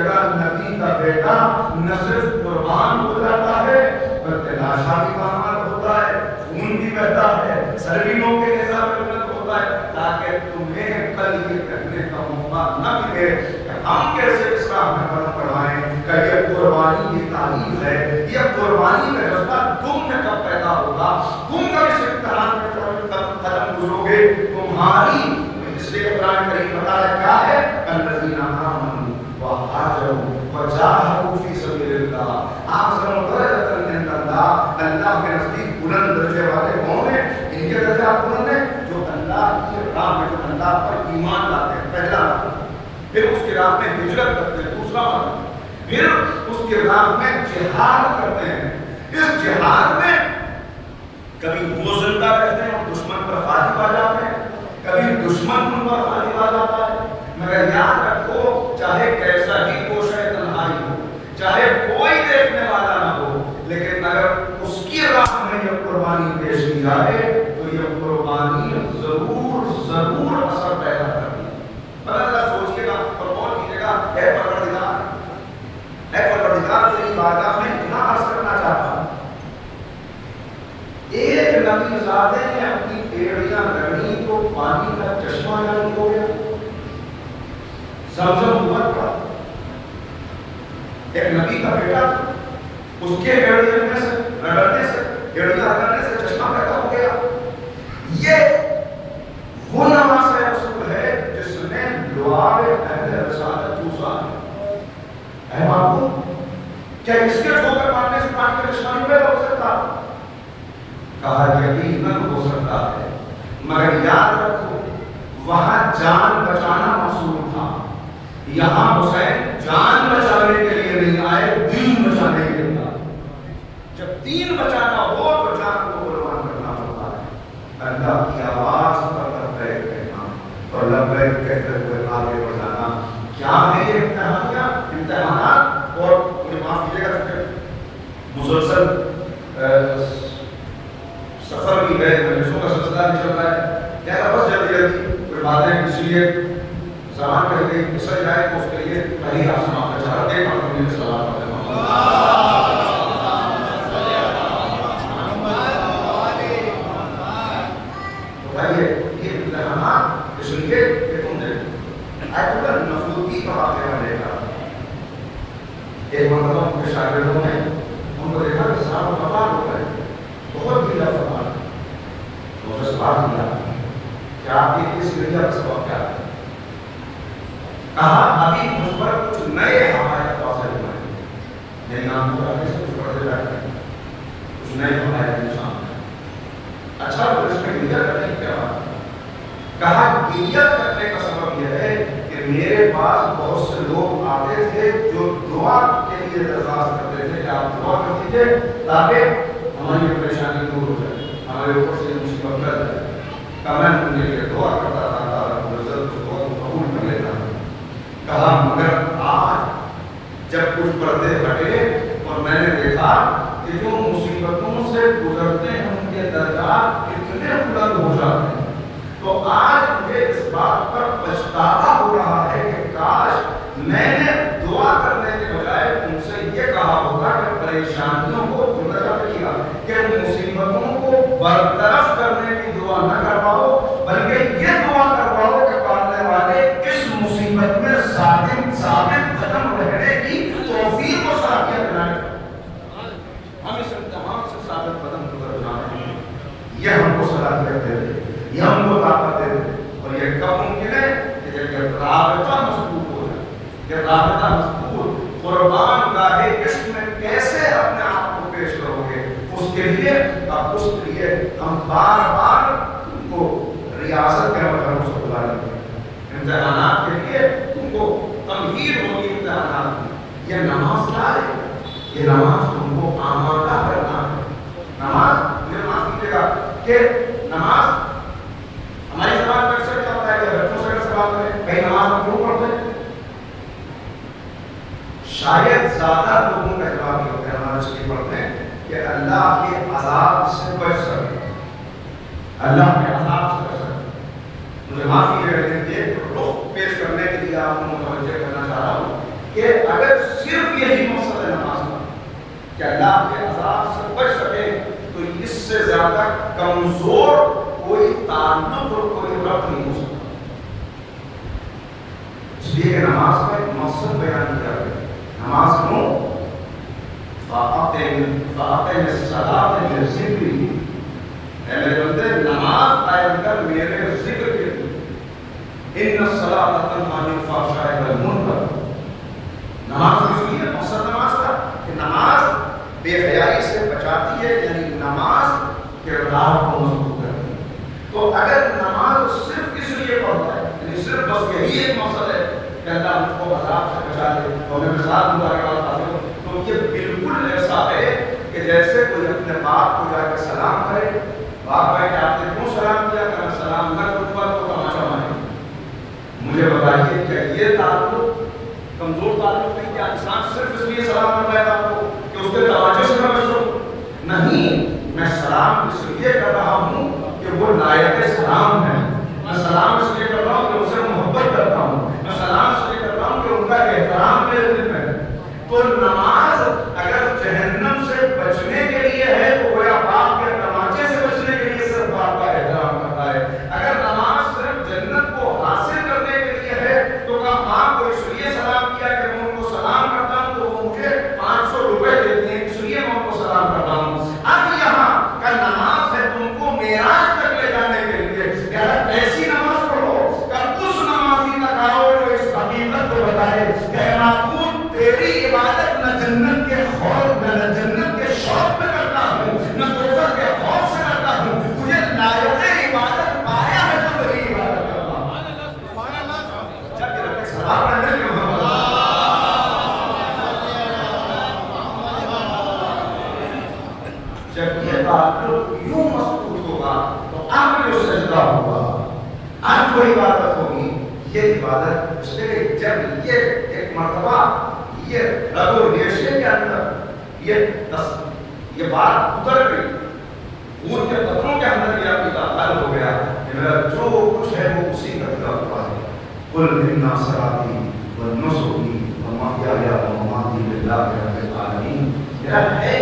Speaker 2: جگہ نبی کا بیٹا نہ صرف قربان ہو جاتا ہے بلکہ لاشا بھی برآمد ہوتا ہے، خون بھی بہتا ہے، سربینوں کے نظام میں ہوتا ہے، تاکہ تمہیں کل یہ کہنے کا موقع نہ ملے کہ ہم کیسے اس راہ میں قدم بڑھائیں کہ یہ قربانی کی تعلیم ہے، یہ قربانی کا جذبہ تم میں کب پیدا ہوگا، تم کب اس امتحان میں قدم گزرو گے، تمہاری اس لیے قرآن کریم بتا رہا کیا ہے الذین آمنوا وہاجروا وجاہدوا فی سبیل اللہ اعظم درجۃ عند اللہ، اللہ کے نزدیک بلند درجے والے کون ہیں؟ ان کے درجات بلند ہیں جو اللہ کی راہ میں، جو اللہ پر ایمان لاتے ہیں، پہلا پھر اس کی راہ میں ہجرت کرتے ہیں، دوسرا پھر اس کی راہ میں جہاد کرتے ہیں۔ اس جہاد میں کبھی وہ زندہ رہتے ہیں اور دشمن پر غالب آ جاتے ہیں، کبھی دشمن ان پر غالب آ جاتا ہے، مگر یاد رکھو چاہے کیسا ہی گوشہ تنہائی ہو، چاہے کوئی دیکھنے والا نہ ہو، لیکن اگر اس کی راہ میں یہ قربانی پیش کی جائے تو یہ قربانی ضرور ضرور اثر پیدا کرتی ہے۔ بلکہ سوچئے گا اور غور کیجیے گا، اے پروردگار تیری بارگاہ میں اتنا عرض کرنا چاہتا ہوں، ایک نبی زادے نے اپنی پیڑیاں لڑی تو پانی کا چشمہ جاری ہو گیا، زمزم ہوا پڑا، ایک نبی کا بیٹا تھا، اس کے پیڑیاں میں سے رگڑنے سے، پیڑیاں رگڑنے سے چشمہ پیدا ہو گیا۔ یہ وہ نواز رسول ہے جس نے لعاب اہل رسالت چوسا ہے۔ اے معبود، کیا اس کے ٹھوکر مارنے سے پانی کا چشمہ نہیں پیدا ہو سکتا؟ کہا یقیناً ہو سکتا ہے، مگر یاد رکھو وہاں جان بچانا مقصود تھا، یہاں حسین جان بچانے کے لیے نہیں آئے، دین بچانے کے لیے آئے۔ جب دین بچانا ہو تو جان کو قربان کرنا ہوتا ہے۔ اللہ کی آواز پر لبیک کہنا اور لبیک کہتے ہوئے آگے بڑھانا، کیا ہے یہ امتحانات؟ اور مجھے معاف کیجیے گا چونکہ مسلسل سفر بھی ہے، مجلسوں کا سلسلہ بھی چل رہا ہے، کہتا بس جلدی جلدی کوئی باتیں اس لیے زبان پہ گئی پسر جائے تو اس کے لیے پہلی آپ سے معافی چاہتا ہوں، ایک مرتبہ مجھے سلام پڑھتے ہیں۔ تو بھائی یہ امتحانات اس لیے کہ تم دیکھو آیت اللہ نفوتی کا واقعہ دیکھا، ایک مرتبہ ان کے شاگردوں نے ان کو دیکھا کہ صاحب وفات ہو گئے، بہت ہی لفظ تو اس نے سوال کیا کہ آپ کی اس میڈیا کا سبب کیا ہے؟ کہا ابھی مجھ پر کچھ نئے حقائق واضح ہوئے ہیں، میرے نام کو آگے سے کچھ پڑھتے جاتے ہیں، کچھ نئے حقائق انسان ہیں۔ اچھا تو اس میں گریہ کرنے کی کیا بات؟ کہا گریہ کرنے کا سبب یہ ہے کہ میرے پاس بہت سے لوگ آتے تھے جو دعا کے لیے درخواست کرتے تھے کہ آپ دعا کر دیجیے تاکہ ہماری پریشانی دور ہو جائے، ہمارے اوپر سے مصیبت ٹل جائے۔ میں ان کے لیے دعا کرتا تھا، اللہ رب العزت اس دعا کو قبول کر لیتا تھا۔ کہا مگر آج جب کچھ پردے ہٹے اور میں نے دیکھا کہ جو مصیبتوں سے گزرتے ہیں ان کے درجات اتنے بلند ہو جاتے ہیں، تو آج مجھے اس بات پر پچھتاوا ہو رہا ہے کہ کاش میں نے دعا کرنے کے بجائے ان سے یہ کہا ہوگا کہ پریشانیوں کو کیا کہ مصیبتوں کو برطرف کرنے کی دعا نہ کرواؤ، بلکہ یہ دعا کرواؤ کہ پالنے والے اس مصیبت میں ثابت قدم رہنے کی توفیق و صلاحیت بنائے۔ ہم اس امتحان سے ثابت قدم گزر جانے، یہ ہم کو صلاحیت دے دے، یہ ہم کو طاقت دے دے، اور یہ کب ممکن ہے کہ جب یہ رابطہ مضبوط ہو جائے، یہ رابطہ مضبوط قربان گاہ عشق میں کیسے اپنے آپ کو پیش کرو گے، اس کے لیے ہم بار بار تم کو ریاضت کے مقام سے بلائیں گے، امتحانات کے لیے تم کو تمہید ہوگی امتحانات کی۔ یہ نماز کیا ہے؟ یہ نماز تم کو آمادہ کرنا ہے۔ نماز مجھے معاف کیجیے گا کہ نماز ہماری زبان میں اکثر کیا ہوتا ہے کہ بچوں سے اگر سوال کریں بھائی نماز ہم کیوں پڑھتے ہیں، شاید زیادہ لوگوں کا جواب یہ ہوتا ہے ہمارے سے پڑھتے ہیں کہ اللہ کے عذاب سے بچ سکے، اللہ کے عذاب سے بچ سکے۔ مجھے معاف کیجیے گا لیکن یہ رخ پیش کرنے کے لیے آپ کو متوجہ کرنا چاہ رہا ہوں کہ اگر صرف یہی مقصد ہے نماز کا کہ اللہ کے عذاب سے بچ سکے تو اس سے زیادہ کمزور کوئی تعلق اور کوئی ربط نہیں ہو سکتا. اس لیے کہ نماز کا ایک مقصد بیان کیا گیا. نماز کو فَأَقِمِ الصَّلَاةَ لِذِكْرِي، اے میرے بندے نماز قائم کر میرے ذکر کے لیے. إِنَّ الصَّلَاةَ تَنْهَىٰ عَنِ الْفَحْشَاءِ وَالْمُنکَرِ. نماز اس لیے مقصد نماز کا کہ نماز بے حیائی سے بچاتی ہے، یعنی نماز کردار کو مضبوط کرتی ہے. تو اگر نماز صرف اس لیے پڑھتا ہے، یعنی صرف بس یہی ایک مقصد ہے کہ اللہ مجھ کو عذاب سے بچا دے اور میں مثال مبارک بات حاصل ہوں، تو یہ بالکل ایسا ہے کہ جیسے کوئی اپنے باپ کو جا کے سلام کرے. باپ بھائی کہ آپ نے کیوں سلام کیا؟ کہ میں سلام نہ کروں گا تو تماشا مارے. مجھے بتائیے کہ یہ تعلق کمزور تعلق نہیں؟ کیا انسان صرف اس لیے سلام کر رہا ہے آپ کو کہ اس کے توجہ سے میں بچوں؟ نہیں، میں سلام اس لیے کر رہا ہوں کہ وہ لائق سلام ہے. میں سلام اس لیے کر رہا ہوں کہ اسے محبت کرتا ہوں. میں سلام اس لیے کر رہا ہوں کہ ان کا احترام میرے دل میں ہے. تو نماز اگر جہنم سے بچنے کے لیے ہے تو گویا باپ کے تماچے سے بچنے کے لیے صرف باپ کا احترام کرتا ہے. اگر نماز صرف جنت کو حاصل کرنے کے لیے ہے تو کہا ماں کو اس لیے سلام کیا کہ میں ان کو سلام کرتا ہوں تو وہ مجھے 500 روپے دیتے ہیں، اس لیے میں ان کو سلام کرتا ہوں. اب یہاں کا نماز ہے تم کو معراج تک لے جانے کے لیے. یار ایسی نماز پڑھو کہ اس نمازی تک آؤ جو اس حقیقت کو بتائے کہ معبود تیری عبادت نہ جنت کے خوف نہ جنت کے شوق میں کرتا ہوں، نہ دوزخ کے خوف سے کرتا ہوں. تجھے لائق عبادت پایا ہے تو تیری عبادت کرتا ہوں. جب کہ رب سلام کرنے کے جب یہ تعلق یوں مضبوط ہوگا تو آپ جو سجدہ ہوگا، آپ جو عبادت ہوگی، یہ عبادت اس لیے جب یہ ایک مرتبہ یہ رگ و ریشے کے اندر یہ بات اتر گئی، خون کے قطروں کے اندر یہ عقیدہ حل ہو گیا کہ میرا جو کچھ ہے وہ اسی کا خدا ہوا ہے. قل ان صلاتی و نسکی و محیایا و مماتی للہ رب العالمین. میرا ہے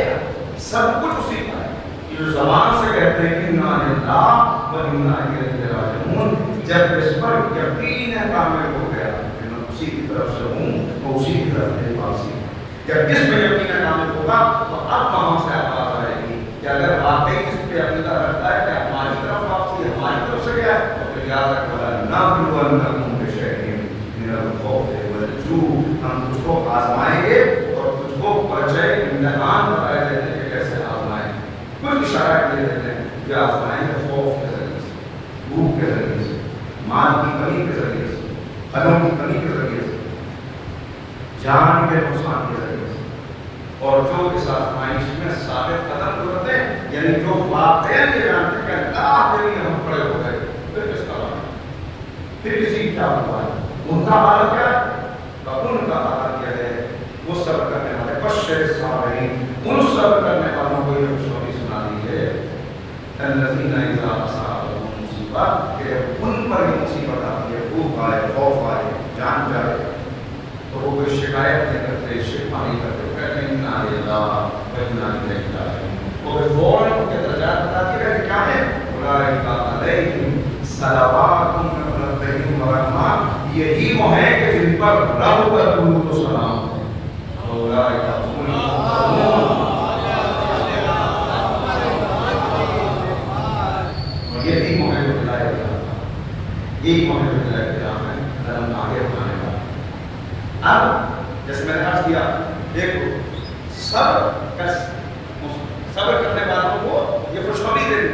Speaker 2: سب کچھ اسی کا ہے. یہ جو زبان سے کہتے ہیں کہ انا للہ و انا الیہ راجعون، جب اس پر یقین کامل ہو گیا کہ میں اسی کی طرف سے ہوں، وہ اسی کی طرف میرے پاس ہی. جب اس میں یقین کامل ہوگا تو اب وہاں سے بات آئے گی کہ اگر واقعی اس پہ عقیدہ رکھتا ہے کہ ہماری طرف واپسی ہماری طرف سے گیا ہے تو پھر یاد رکھا نَبْلُوَنَّكُمْ بِشَيْءٍ مِنَ الْخَوْفِ وَالْجُوعِ. ہم تجھ کو آزمائیں گے اور تجھ کو پرچے امتحان بتائے دیتے ہیں کہ کیسے آزمائیں. کچھ اشارہ کیے دیتے ہیں کہ آزمائیں گے خوف کے ذریعے سے، بھوک کے ذریعے سے، مال کی کمی کے ذریعے سے، پھلوں کی کمی کے ذریعے سے، جان کے نقصان کے ذریعے سے. اور جو اس آزمائش میں ثابت قدم کرتے ہیں، یعنی جو واقعہ یہ جانتے ہیں کہ اللہ کے لیے ہم کھڑے ہو گئے، پھر کس کا حال ہے؟ پھر کسی کیا ہوا ہے؟ ان کا حال کیا ہے؟ ان کا حال کیا ہے؟ وہ صبر کرنے والے بشر صابرین، ان صبر کرنے والوں کو یہ خوشخبری سنا دیجیے الذین اذا اصابتهم مصیبہ، کہ ان پر یہ مصیبت آتی ہے، بھوک آئے، خوف آئے، جان جائے، تو وہ کوئی شکایت نہیں کرتے، شکوہ نہیں کرتے، کہتے ہیں انا للہ و انا الیہ راجعون. وہ فوراً ان کے درجات بتاتی ہے کہ کیا ہے؟ اولئک علیہم صلوات من ربہم ورحمہ. یہی وہ ہیں کہ جن پر رب کا درود و سلام ہے. اولئک هم المهتدون. اور یہی موہد اللہ کرام، یہی موہد اللہ کرام ہے اگر ہم آگے بڑھانے کا. اب جیسے میں نے عرض کیا، دیکھو صبر کرنے والوں کو یہ خوشخبری دے دی.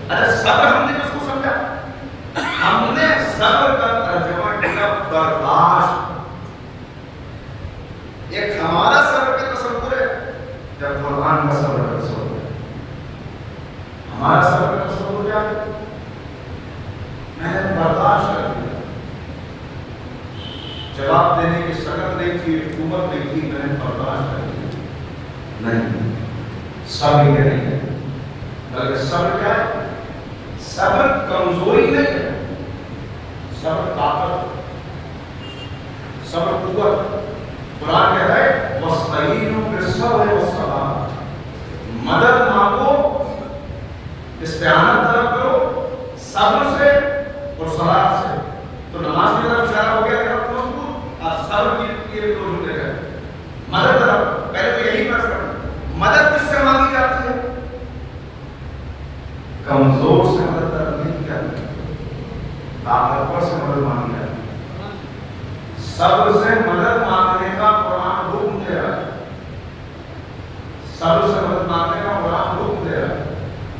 Speaker 2: اچھا صبر ہم نے کس کو سمجھا؟ ہم نے صبر کا ترجمہ کیا برداشت. ایک ہمارا صبر کا تصور ہے، جب قرآن کا صبر کا تصور ہے. ہمارا صبر کا تصور کیا ہے؟ میں نے برداشت کر دیا، جواب دینے کی سخت نہیں تھی، حکومت نہیں تھی، میں نے برداشت کر دیا. نہیں، صبر یہ نہیں ہے، بلکہ صبر کیا ہے؟ صبر کمزوری نہیں ہے، صبر طاقت، صبر قوت. قرآن کہہ رہا ہے وَاسْتَعِينُوا بِالصَّبْرِ وَالصَّلَاةِ، مدد مانگو، استعانت طلب کرو صبر سے اور صلاۃ سے. تو نماز کی طرف اشارہ ہو گیا کہ رب مضبوط اور صبر کی دو جملے ہیں. مدد طلب، پہلے تو یہی فرض کرنا، مدد کس سے مانگی جاتی ہے؟ کمزور سے مدد طلب نہیں کی جاتی، طاقتور سے مدد مانگی جاتی ہے. صبر سے مدد مانگنے کا قرآن حکم دے رہا ہے. صبر سے مدد مانگنے کا قرآن حکم دے رہا ہے.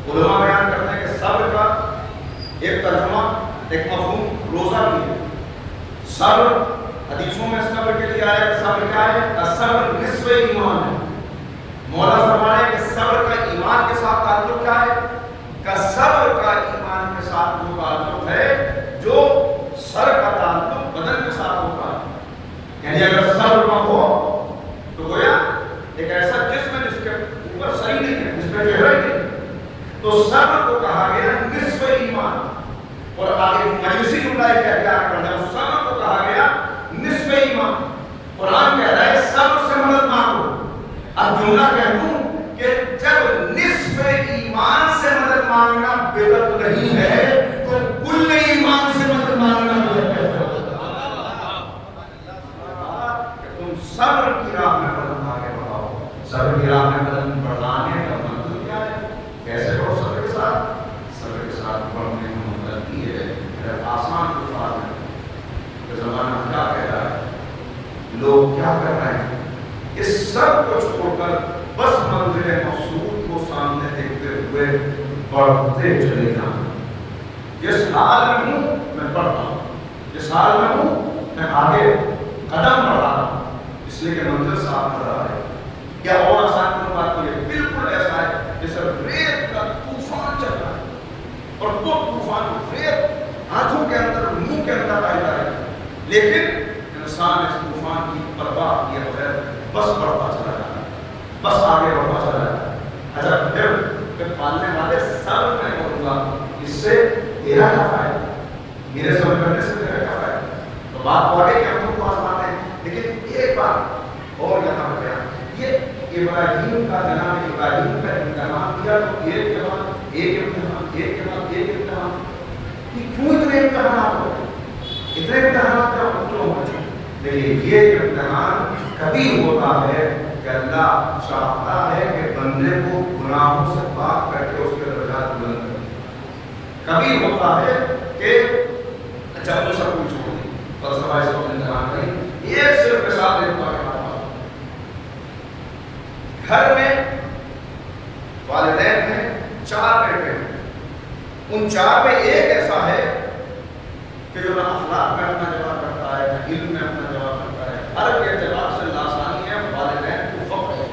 Speaker 2: علماء بیان کرتے ہیں کہ صبر کا ایک ترجمہ، ایک مفہوم روزہ بھی ہے. صبر حدیثوں میں صبر کے لیے آیا کہ صبر کیا ہے؟ صبر نصف ایمان ہے. مولا فرمایا کہ صبر کا ایمان کے ساتھ تعلق کیا ہے؟ کہ صبر کا ایمان کے ساتھ وہ تعلق ہے جو سر کا تعلق بدن کے ساتھ ہوتا ہے. یعنی اگر صبر نہ ہو تو گویا ایک ایسا جسم ہے جس کے اوپر سر نہیں ہے، جس پہ چہرہ ہی نہیں. تو صبر کو کہا گیا نصف ایمان. اور آگے مجلسی جملہ ہے کیا کرنا ہے، صبر کو کہا گیا نصف ایمان. قرآن کہہ رہا ہے صبر سے مدد مانگو. اب جملہ کہہ دوں کہ جب نصف ایمان سے مدد مانگنا بدعت نہیں ہے تو کل ایمان سے مدد مانگنا بدعت ہے. تم صبر کی راہ میں قدم آگے بڑھاؤ. صبر کی راہ میں قدم بڑھانے کا مطلب کیا ہے؟ کیسے بڑھو صبر کے ساتھ؟ صبر کے ساتھ بڑھنے کا مطلب یہ ہے آسان الفاظ میں کہ زمانہ کیا کہہ رہا ہے، لوگ کیا کر رہے ہیں، اس سب کو چھوڑ کر بس منزل مقصود کو سامنے دیکھتے ہوئے بڑھتے چلے جائیں. جس حال میں ہوں میں بڑھ رہا ہوں، جس حال میں ہوں میں آگے قدم بڑھ رہا ہوں، اس لیے کہ منزل صاف کر رہا ہے. کیا اور آسان کی بات کو یہ بالکل ایسا ہے جیسے ریت کا طوفان چل رہا ہے اور وہ طوفان ریت آنکھوں کے اندر منہ کے اندر آ جائے گا، لیکن انسان اس طوفان کی پرواہ کیے بغیر بس بڑھتا چلا جاتا ہے، بس آگے بڑھتا چلا جاتا ہے. اچھا پھر پالنے والے سب میں بولوں گا اس سے تیرا کیا فائدہ، میرے سمجھ کرنے سے تیرا کیا فائدہ. تو بات ہو گئی کہ ہم تم کو آزماتے ہیں، لیکن ایک بات اور یہاں پر بیان، یہ ابراہیم کا جناب ابراہیم کا امتحان کیا تو ایک کے بعد ایک امتحان، ایک کے بعد ایک امتحان. یہ کیوں اتنے امتحانات ہو گئے، اتنے امتحانات کیوں ہو گئے؟ لیکن یہ امتحان کبھی ہوتا ہے کہ اللہ چاہتا ہے کہ بندے کو گناہوں سے پاک کر کے اس کے درجات بلند کرے. کبھی ہوتا ہے کہ جب وہ سب کچھ چھوڑ دی فلسفہ اس وقت امتحان نہیں. ایک صرف مثال دیتا ہے، گھر میں والدین ہیں، 4 بیٹے ہیں. ان 4 میں ایک ایسا ہے کہ جو نہ اخلاق میں اپنا جواب کرتا ہے، نہ علم میں اپنا جواب کرتا ہے، ہر اعتبار سے لاسانی ہے. والدین کو فخر ہے،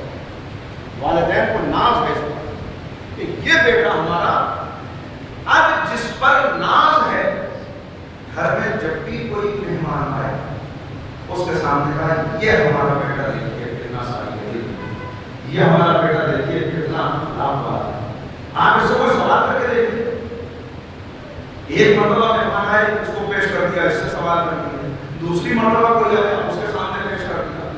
Speaker 2: والدین کو ناز ہے کہ یہ بیٹا ہمارا. اب جس پر ناز ہے، گھر میں جب بھی کوئی مہمان آئے اس کے سامنے کہا یہ ہمارا بیٹا دیکھیے کتنا صالح ہے، یہ ہمارا بیٹا دیکھیے کتنا اخلاق والا ہے. آپ اس سے کوئی سوال کر کے دیکھیے. ایک مرتبہ مہمان آئے، اس کو پیش کر دیا، اس سے سوال کر دیا. دوسری مرتبہ کوئی آیا، اس کے سامنے پیش کر دیا.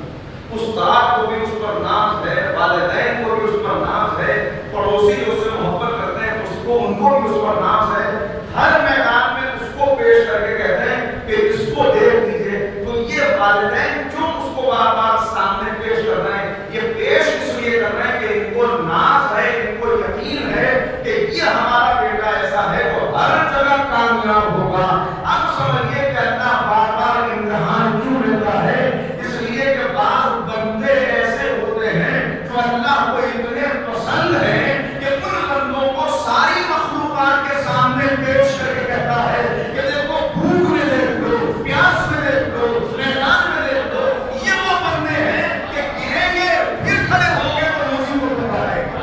Speaker 2: استاد کو بھی اس پر ناز ہے، والدین کو بھی اس پر ناز ہے، پڑوسی جو اس سے محبت کرتے ہیں ان کو بھی اس پر ناز ہے. ہر میدان میں اس کو پیش کر کے کہتے ہیں کہ اس کو دیکھ لیجیے. تو یہ والدین جو اس کو بار بار سامنے پیش کر رہے ہیں، یہ پیش اس لیے کر رہے ہیں کہ ان کو ناز ہے، ان کو یقین ہے کہ یہ ہمارا بیٹا ایسا ہے وہ ہر جگہ کامیاب ہوگا. اب سمجھیے کہ اللہ بار بار امتحان کیوں لیتا ہے؟ اس لیے کہ بعض بندے ایسے ہوتے ہیں جو اللہ کو اتنے پسند ہیں کہ ان بندوں کو ساری مخلوقات کے سامنے پیش کر کے کہتا ہے کہ دیکھو بھوک میں دیکھ لو، پیاس میں دیکھ لو، میدان میں دیکھ لو. یہ وہ بندے ہیں کہ گریں گے پھر کھڑے ہوں گے تو مجھے کو پکارے گا،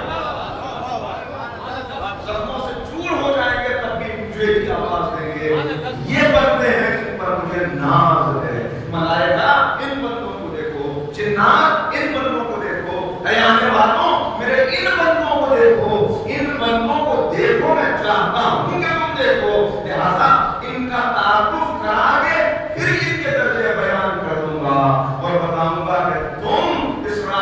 Speaker 2: زخموں سے چور ہو جائیں گے تب بھی مجھے کی آواز دیں گے. یہ بندے ہیں جن پر مجھے ناز ہے. ملائکہ ان بندوں کو دیکھو، جنات ان بندوں کو دیکھو، اے آنے والوں میرے ان بندوں کو دیکھو، ان بندوں کو دیکھو. میں چاہتا ہوں کہ تم دیکھو، لہذا ان کا تعارف کرا کے پھر ان کے درجے بیان کر دوں گا اور بتاؤں گا کہ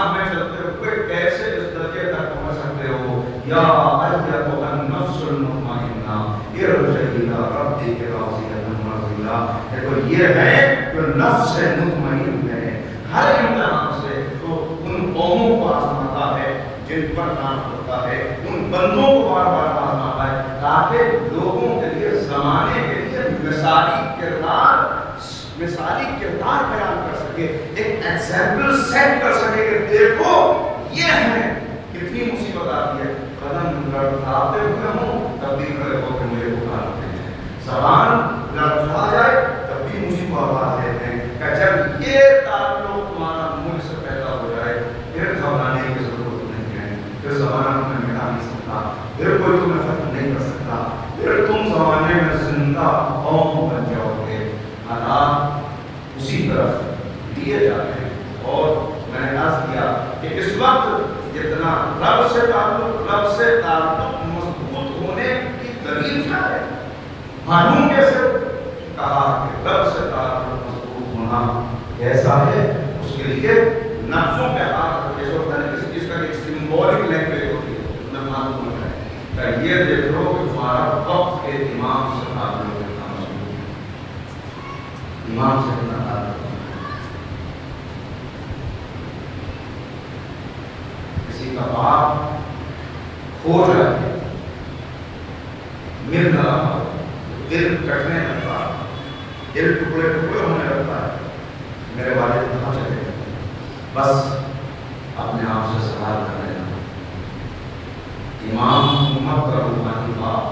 Speaker 2: راہ میں چلتے ہوئے کیسے اس درجے تک پہنچ سکتے ہو؟ یا ایتھا النفس المطمئنہ ارجعی الی ربک راضیۃ مرضیہ. دیکھو یہ ہے جو نفس مطمئن ہے. ہر امتحان سے تو ان قوموں کو آزماتا ہے جن پر نام ہوتا ہے، ان بندوں کو بار بار آزماتا ہے تاکہ لوگوں کے لیے، زمانے کے لیے مثالی کردار بیان کر سکے، ایک ایگزامپل سیٹ کر سکے کہ دیکھو یہ ہے. کتنی مصیبت آتی ہے، قدم لڑکھاتے ہوئے ہوں تب بھی کھڑے ہو کے مجھے پکارتے ہیں، زبان لڑکھا جائے تب بھی مجھے پکار دیتے ہیں کہ جب یہ تعلق تمہارا مجھ سے پیدا ہو جائے پھر گھبرانے کی ضرورت نہیں ہے، پھر زمانہ تمہیں مٹا نہیں سکتا، پھر کوئی تمہیں ختم نہیں کر سکتا، پھر تم زمانے میں زندہ قوم بن جاؤ گے. حالات اسی طرف لیے جاتے ہیں. اور میں نے عرض کیا کہ اس وقت جتنا رب سے تعلق مضبوط ہونے کی دلیل کیا ہے، معلوم کیسے؟ کہا کہ رب سے تعلق مضبوط ہونا کیسا ہے، اس کے لیے نفسوں کے ہاتھ جیسے ہوتا ہے کسی چیز کا ایک سمبولک لینگویج ہوتی ہے، اس میں معلوم ہوتا ہے کہ یہ دیکھ لو کہ تمہارا وقت کے امام سے تعلق کتنا مضبوط ہے، امام سے کتنا تعلق. کسی کا باپ کھو جائے، مل نہ رہا، دل کٹنے لگتا ہے، دل ٹکڑے ٹکڑے ہونے لگتا ہے، میرے والد کہاں چلے گئے، بس اپنے آپ سے سوال کرنے لگا. امام امت کا روحانی باپ،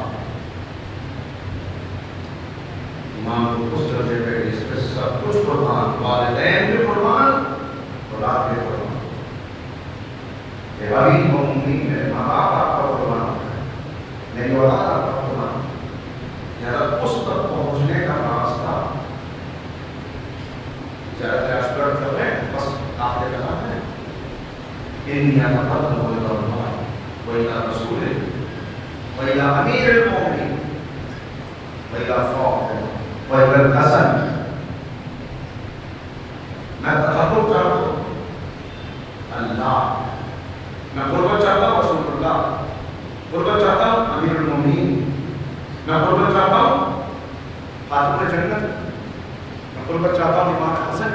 Speaker 2: امام کو اس درجے پہ جس پہ سب کچھ قربان، والدین بھی قربان، اولاد بھی قربان. ابھی میرے ماں باپ آپ کا قربان ہوتا ہے، میری اولاد آپ کا قربان. ذرا اس تک پہنچنے کا راستہ ذرا ٹرانسفر کر رہے ہیں، بس آپ نے کہا ہے ان يتقبل الله وإلى رسوله وإلى أمير المؤمنين وإلى فاطمة وإلى الحسن. میں تقبل چاہتا ہوں اللہ، میں قربت چاہتا ہوں رسول اللہ، قربت چاہتا ہوں امیر المومنین، میں قربت چاہتا ہوں خاتون جنت، میں قربت چاہتا ہوں امام حسن.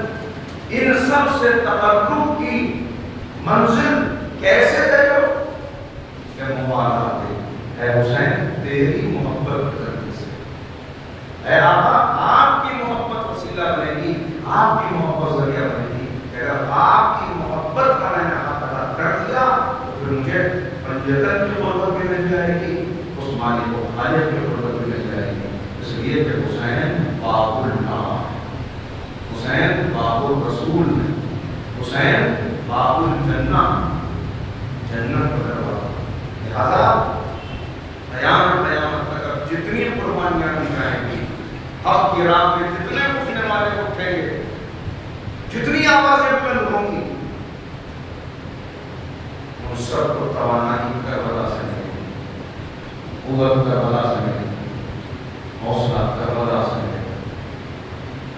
Speaker 2: ان سب سے تقرب کی منزل کیسے طے کرو؟ کہ موالات دے، اے حسین تیری محبت کرنے سے، اے آقا آپ کی محبت وسیلہ بنے گی، آپ کی محبت ذریعہ بنے گی. اگر آپ کی محبت کا میں نے حق ادا کر دیا تو پھر مجھے پنجتن کی قربت بھی مل جائے گی، اس مالی کو خالق کی قربت بھی مل جائے گی. اس لیے کہ حسین باب اللہ، حسین باب الرسول، حسین باب الجنہ، جنت کا دروازہ. لہذا قیامت تک جتنی قربانیاں دی جائیں گی، حق کی راہ میں جتنے اٹھنے والے اٹھیں گے، جتنی آوازیں بلند ہوں گی، ان سب کو توانائی کربلا سے ملے گی، قوت کربلا سے ملے گی، حوصلہ کربلا سے ملے گا.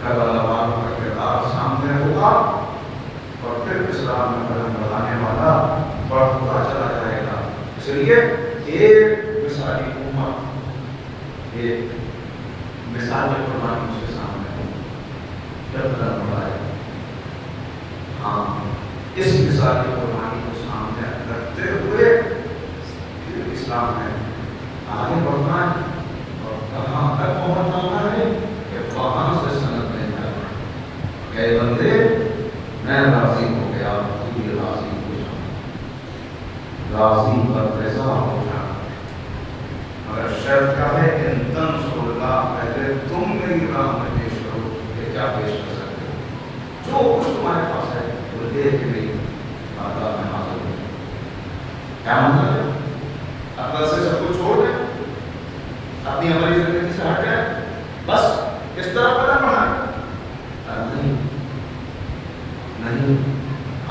Speaker 2: کربلا والوں کا کردار سامنے ہوگا اور پھر اسلام میں قدم بڑھانے والا بڑھتا چلا جائے گا. اس لیے ایک مثالی امت، ایک مثال قربانی اس کے سامنے ہو جب قدم بڑھائے. ہاں اس مثالی قربانی کو سامنے رکھتے ہوئے پھر اسلام میں آگے بڑھنا ہے اور کہاں تک پہنچانا ہے کہ وہاں سے سند لے جانا. کہ بندے میں راضی ہو گیا، تو بھی راضی ہو جا، راضی پر رضا ہو جا. مگر شرط کیا ہے کہ تنصر اللہ، پہلے تم میری راہ میں پیش کرو. کہ کیا پیش کر سکتے ہو؟ جو کچھ تمہارے پاس ہے وہ دے کے بھی بارگاہ میں حاضر ہو. کیا مطلب ہے؟ عقل سے سب کچھ چھوڑ دیں، اپنی عملی زندگی سے ہٹ جائیں، بس اس طرح قدم بڑھائیں. نہیں،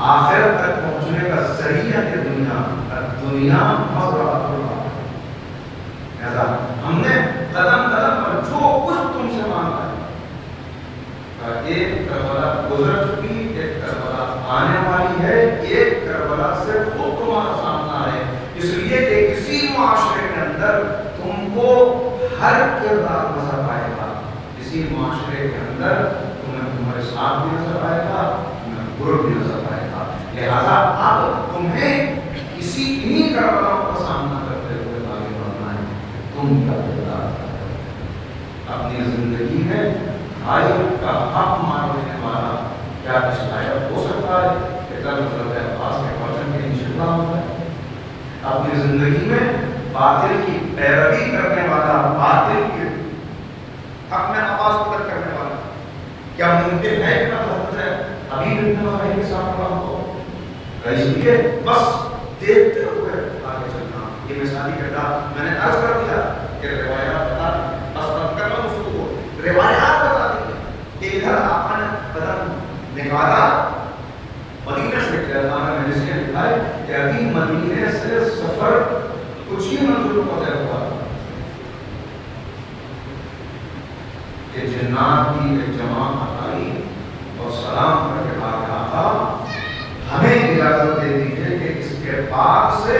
Speaker 2: آخرت تک پہنچنے کا ذریعہ ہے دنیا مزرعۃ اللہ. لہذا ہم نے قدم قدم پر جو کچھ تم سے مانگا ہے، ایک کربلا گزر چکی، ایک کربلا آنے والی ہے، ایک کربلا سے خود تمہارا سامنا ہے، اس لیے کہ کسی معاشرے کے اندر تم کو ہر کردار نظر آئے گا، کسی معاشرے کے اندر تمہیں تمہارے ساتھ بھی نظر آئے گا، تمہیں برا بھی نظر آئے گا، لہذا اب تمہیں انہی کربلاؤں کا سامنا کرتے ہوئے آگے بڑھنا ہے۔ تم کیا کردار اپنی زندگی میں بھائی کا حق مان لینے والا کیا اس لائق ہو سکتا ہے کہ کل حضرت عباس کے وچن کے نیچے کھڑا ہوتا ہے؟ اپنی زندگی میں باطل کی پیروی کرنے والا، باطل کے حق میں آواز بلند کرنے والا کیا ممکن ہے کہ حضرت ابھی بن کے ساتھ کھڑا ہو؟ اس لیے بس دیکھتے ہوئے آگے چلنا۔ یہ مثالی کردار میں نے عرض کر دیا کہ روایات بتا دی، بس کرنا گفتگو روایات بتا دی کہ ادھر آقا نے بدن نکالا مدینہ سے، میں نے لکھا ہے کہ ابھی مدینے سے سفر کچھ ہی منزلوں کا طے ہوا کہ جنات کی ایک جماعت آئی اور سلام کر کے آقا ہمیں اجازت دے دیجیے کہ اس کے بعد سے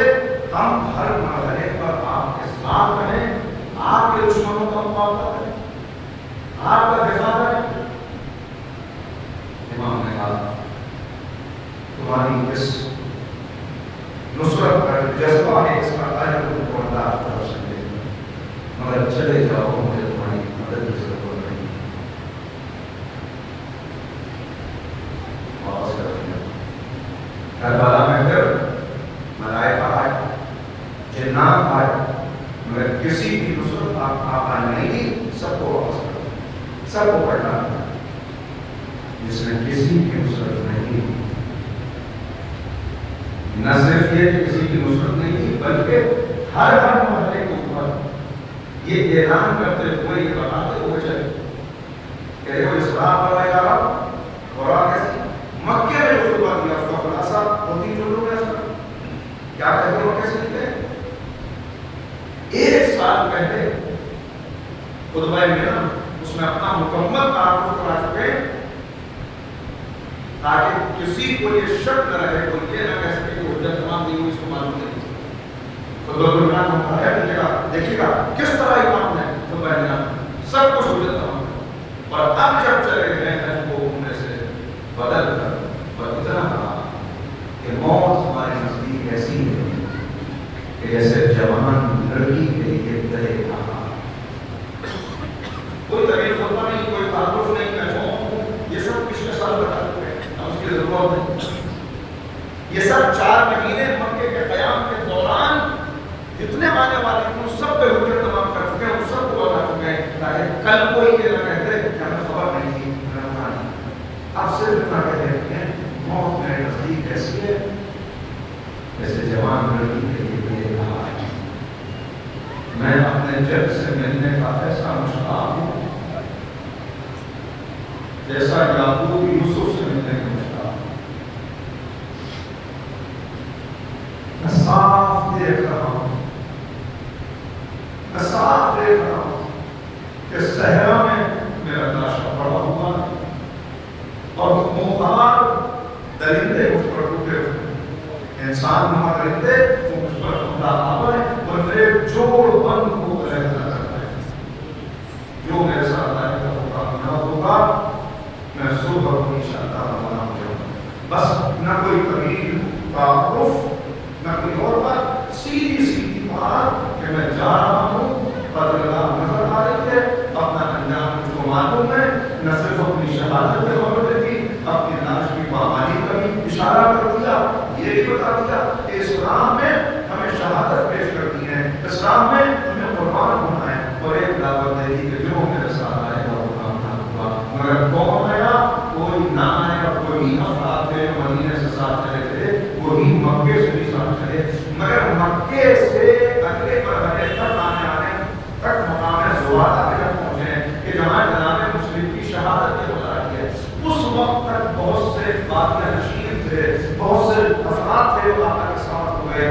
Speaker 2: ہم ہر مرحلے پر آپ کے ساتھ رہیں، آپ کے دشمنوں کا مقابلہ کریں، آپ کا دفاع کریں۔ امام نے کہا تمہاری اس نصرت کا جذبہ ہے، اس کا اجر تم کو اللہ کی طرف سے دے گا، مگر چلے جاؤ، مجھے تمہاری مدد کی ضرورت نہیں۔ واپس کر دیا کربلا میں، پھر ملائکہ آئے، جنات آئے، مگر کسی کی نصرت آقا نے نہیں دی، سب کو واپس کر دیا، سب کو پلٹا دیا۔ جس نے کسی کی نصرت نہیں دی، نہ صرف یہ کہ کسی کی نصرت نہیں دی بلکہ ہر مرحلے کے اوپر یہ اعلان کرتے ہوئے، یہ بتاتے ہوئے چلے کہ وہ اسلام پر آیا اور کیسی مکے میں جو خطبہ دیا اس کا خلاصہ ہوتی جو میں کیا کہتے ہیں، کیسے لکھتے ہیں؟ 1 سال پہلے خطبہ میرا اس میں اپنا مکمل تعارف کرا چکے تاکہ کسی کو یہ شک نہ رہے، کوئی یہ نہ کہہ سکے کہ حجت تمام دی ہوئی اس کو معلوم نہیں۔ خطبہ میرا ہم ہے دیکھیے گا کس طرح امام نے خطبہ میرا سب کچھ حجت تمام، اور اب جب چلے گئے ہیں کو ان سے بدل کر اور اتنا کہا کہ موت ہمارے نزدیک ایسی ہے کہ جیسے جوان لڑکی کے لیے دہے کھانا۔ کوئی طویل خطبہ نہیں، کوئی تعارف نہیں، میں ہوں یہ سب پچھلے سال بتا چکے ہیں، اس کی ضرورت نہیں۔ یہ سب 4 مہینے مکے کے قیام کے دوران جتنے آنے والے ہیں ان سب پہ حجت تمام کر چکے ہیں، ان سب کو بتا چکے ہیں تاکہ کل کوئی یہ نہ کہتے کہ ہمیں خبر نہیں تھی، ہمیں بتا نہیں۔ اب صرف اتنا کہہ دیتے ہیں موت میرے نزدیک ایسی ہے جیسے جوان لڑکی کے لیے کہا ہے۔ میں اپنے جد سے ملنے کا ایسا مشتاق ہوں جیسا یعقوب یوسف سے ملنے کا مشتاق ہوں۔ میں صاف دیکھ رہا ہوں، میں صاف دیکھ رہا ہوں کہ صحرا میں میرا لاشا پڑا ہوا ہے اور خونخوار درندے مجھ پر ٹوٹے ہوئے، انسان نما درندے وہ مجھ پر حملہ آور ہے اور میرے جوڑ بند کو علیحدہ کرتا ہے۔ جو میرے ساتھ آئے گا وہ نہ ہوگا، میں صبح کو انشاءاللہ روانہ ہو جاؤں گا۔ بس نہ کوئی طویل تعارف، نہ کوئی اور بات، سیدھی سیدھی بات کہ میں جا رہا ہوں، بدلگاہ نظر آ رہی ہے، اپنا انجام مجھ کو معلوم ہے، نہ صرف اپنی شہادت میں خبر دے دی، اپنی لاش کی پامالی کا بھی اشارہ کر دیا، یہ بھی بتا دیا کہ اسلام میں ہمیں شہادت پیش کرتی ہے، اسلام میں ہمیں قربان ہونا ہے، اور ایک دعوت دے دی کہ جو میرے ساتھ آئے گا وہ کامیاب ہوگا۔ مگر کون آیا؟ کوئی نہ آئے گا، کوئی افراد تھے جو مدینے سے ساتھ چلے تھے، وہی مکے سے بھی ساتھ چلے، مگر مکے سے اگلے مرحلے تک آنے تک مقام زوادہ پہ جب پہنچے کہ جہاں جناب مسلم کی شہادت کے ہو رہی ہے، اس وقت تک بہت سے قابل نشین تھے، بہت سے افراد تھے جو آقا کے ساتھ ہوئے،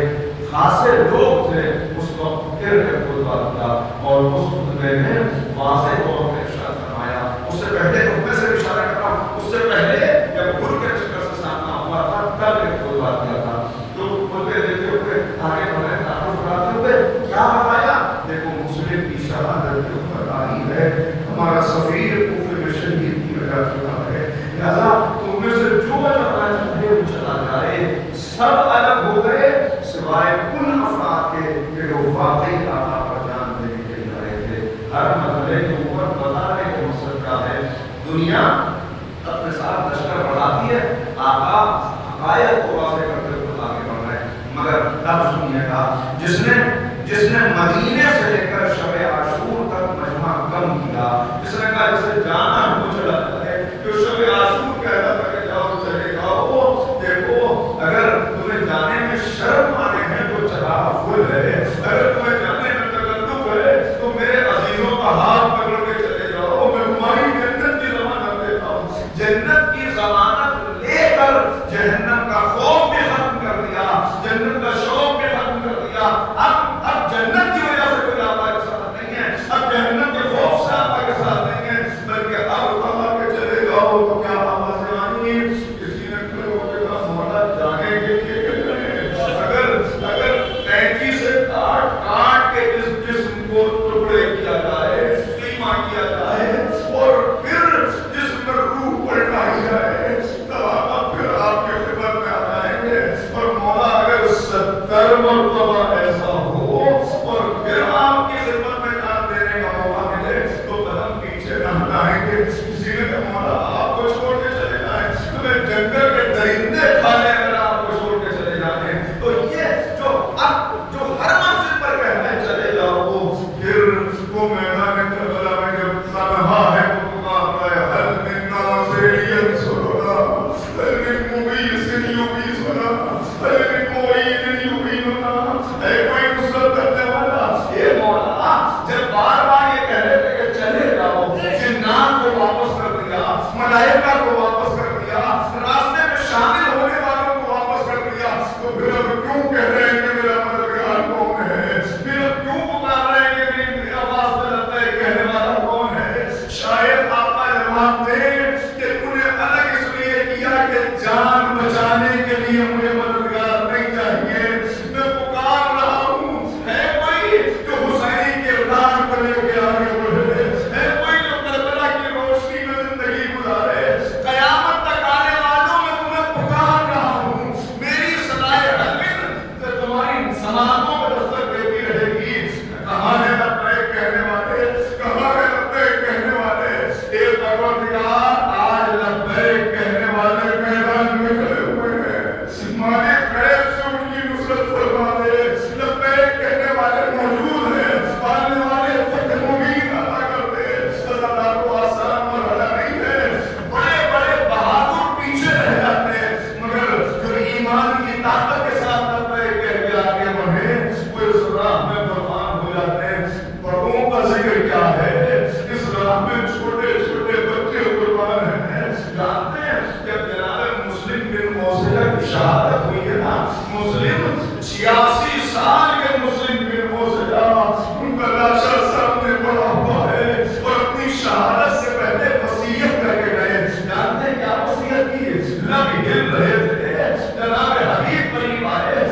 Speaker 2: خاصے لوگ تھے۔ اس وقت پھر خطبہ دیا اور اس خطبے میں واضح طور پر ارشاد فرمایا، اس سے پہلے میں سے اشارہ کر رہا ہوں، اس سے پہلے جب گھر کے لشکر سے سامنا ہوا تھا، کل دعا کیا تھا. تو بولتے دیتے ہوئے آگے بڑھے تعارف کراتے ہوئے کیا بتایا؟ دیکھو مسلم کی شہادت کے اوپر آئی ہے، ہمارا سفیر کوفے میں شہید کیا جا چکا ہے، لہذا تم میں سے جو چلا چاہے وہ چلا جائے. سب الگ ہو گئے سوائے ان افراد کے کہ جو واقعی آقا پر جان دینے کے لیے آئے تھے. ہر مرحلے کے اوپر بتانے کا مقصد کیا ہے؟ دنیا اپنے ساتھ لشکر بڑھاتی ہے، آقا حقائق کو واضح کرتے ہوئے آگے بڑھ رہے ہیں. مگر اب سنیے گا، جس نے مدینے سے لے کر شب عاشور تک مجمع کم کیا، جس نے کہا جسے جانا ہے وہ چلا جائے، جو شب عاشور کہتا تھا کہ جاؤ چلے جاؤ، دیکھو اگر تمہیں جانے میں شرم آنے ہیں تو چراغ فل ہے، اگر تمہیں جانے میں تکلف ہے تو میرے عزیزوں کا ہاتھ پکڑ کے چلے جاؤ، میں تمہاری جنت کی ضمانت دیتا ہوں. جنت کی ضمانت لے کر جہنم کا خوف بھی ختم کر دیا، جنت کا شوق بھی ختم کر دیا. اب جنت کی وجہ سے کوئی آقا کے ساتھ نہیں ہے، اب جہنم کے خوف سے آقا کے ساتھ نہیں ہے، بلکہ اب آقا کے چلے جاؤ تو کیا آوازیں آئیں؟ کسی نے کھڑے ہو کے کہا مولا جانے کے لیے کہہ رہے ہیں، اگر قینچی سے کاٹ کے اس جسم کو ٹکڑے کیا جائے، قیمہ کیا جائے اور پھر جسم پر روح پلٹائی جائے تب آقا پھر آپ کی خدمت میں آ جائیں گے. اور مولا اگر 70 مرتبہ ایسا ہو اور پھر آپ کی خدمت میں جان دینے کا موقع ملے تو قدم پیچھے نہ ہٹائیں گے. کسی نے کہا مولا آپ کو چھوڑ کے چلے جائیں، تمہیں جنگل کے درندے کھا لیں اگر آپ کو چھوڑ کے چلے جائیں. تو یہ جو ہر منزل پر کہنا ہے چلے جاؤ، پھر وہ میدان کربلا میں جب تنہا ہے تو پکار رہا ہے حل من ناصر ینصرنا، حل من مغیث یغیثنا، حل من معین یعیننا، اے کوئی نصرت کرنے والا. اے مولا جب بار بار یہ کہہ رہے تھے کہ چلے جاؤ، جنات کو واپس کر دیا، ملائکہ کو واپس کر دیا، راستے میں شامل ہونے والوں کو واپس کر دیا، تو پھر اب کیوں کہہ رہے ہیں کہ میرا مددگار کون ہے؟ پھر اب کیوں پکار رہے ہیں کہ میری آواز میں لگتا ہے کہنے والا کون ہے؟ شاید آقا جواب دیں کہ انہیں الگ اس لیے کیا کہ جان بچانے کے لیے مجھے مددگار نہیں چاہیے، میں پکار رہا ہوں. ہے کوئی جو حسینی کردار کو لے کے آگے بڑھے، ہے کوئی جو کربلا کی روشنی میں زندگی گزارے. قیامت تک آنے والوں میں تمہیں پکار رہا ہوں. میری صدائے حق تمہاری سماعتوں میں دستک دیتی رہے گی. کہاں ہے لبیک کہنے والے، کہاں ہے لبیک کہنے والے؟ اے پروردگار آج لبیک کہنے والے میدان میں کھڑے ہوئے ہیں، مالک غیب سے ان کی نصرت فرما دے. لبیک کہنے والے موجود ہیں، آنے والے فتح مبین عطا کر دے. اللہ کو آسان مرحلہ نہیں ہے، بڑے بڑے بہادر پیچھے رہ جاتے ہیں، مگر جو ایمان کی طاقت کے ساتھ لبیک کہہ کے آگے بڑھے وہ اس راہ میں قربان ہو جاتے ہیں. بڑوں کا ذکر کیا ہے، اس راہ میں چھوٹے چھوٹے بچے قربان ہیں. جانتے ہیں جب جناب مسلم بن موسیٰ کی شہادت ہوئی ہے نا، مسلم 86 سال کے مسلم بن موسیٰ ان کا لاشا سامنے پڑا ہوا ہے اور اپنی شہادت سے پہلے وصیت کر کے گئے. جانتے ہیں کیا وصیت کی؟ لب ہل رہے تھے، جناب حبیب قریب آئے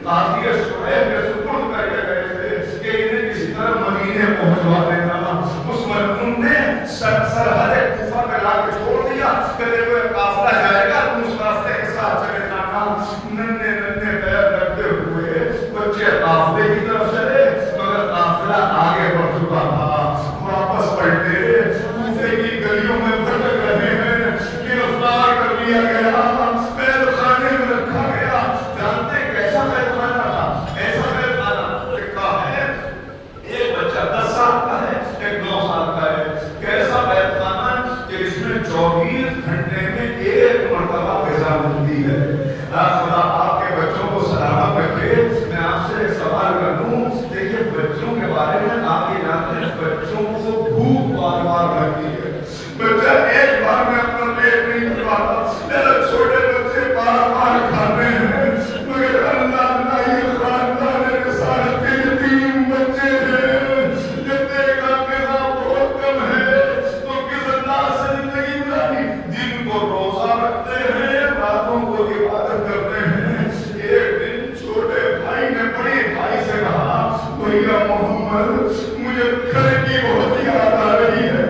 Speaker 2: قاضی شعیب کے سپرد کر کے گئے تھے کہ انہیں کسی طرح مدینے پہنچوا دینا. اس مرحوم نے سرحد کوفہ پہ لا کے چھوڑ دیا کہ دیکھو ایک قافلہ جائے گا تم اس قافلے کے ساتھ چلے جانا. ننھے ننھے پیر رکھتے ہوئے بچے قافلے کی طرف چلے مگر قافلہ آگے بڑھ چکا تھا. واپس پلٹے کوفے کی گلیوں میں بھٹک رہے ہیں. گرفتار کر لیا گیا, قید خانے میں رکھا گیا. جانتے کیسا قید خانہ تھا؟ ایسا قید خانہ لکھا ہے ایک بچہ 10 سال کا ہے, ایک 9 سال کا ہے. کیسا قید خانہ کہ اس میں 24 گھنٹے میں ایک مرتبہ غذا ملتی ہے. خدا آپ کے بچوں کو سلامت رکھے. میں آپ سے ایک سوال کر دوں, دیکھیے بچوں کے بارے میں آپ یہ جانتے ہیں بچوں کو بھوک بار بار لگتی ہے. بچہ ایک بار میں اپنا پیٹ نہیں بھرتا, چھوٹے بچے بار بار کھاتے ہیں. مگر اللہ یہ خاندان رسالت کے یتیم بچے ہیں. جتنے کا غذا بہت کم ہے تو کس انداز سے زندگی گزاری. دن کو روزہ رکھتے ہیں, راتوں کو عبادت کرتے ہیں. ایک دن چھوٹے بھائی نے بڑے بھائی سے کہا, بھیا محمد مجھے گھر کی بہت یاد آ رہی ہے,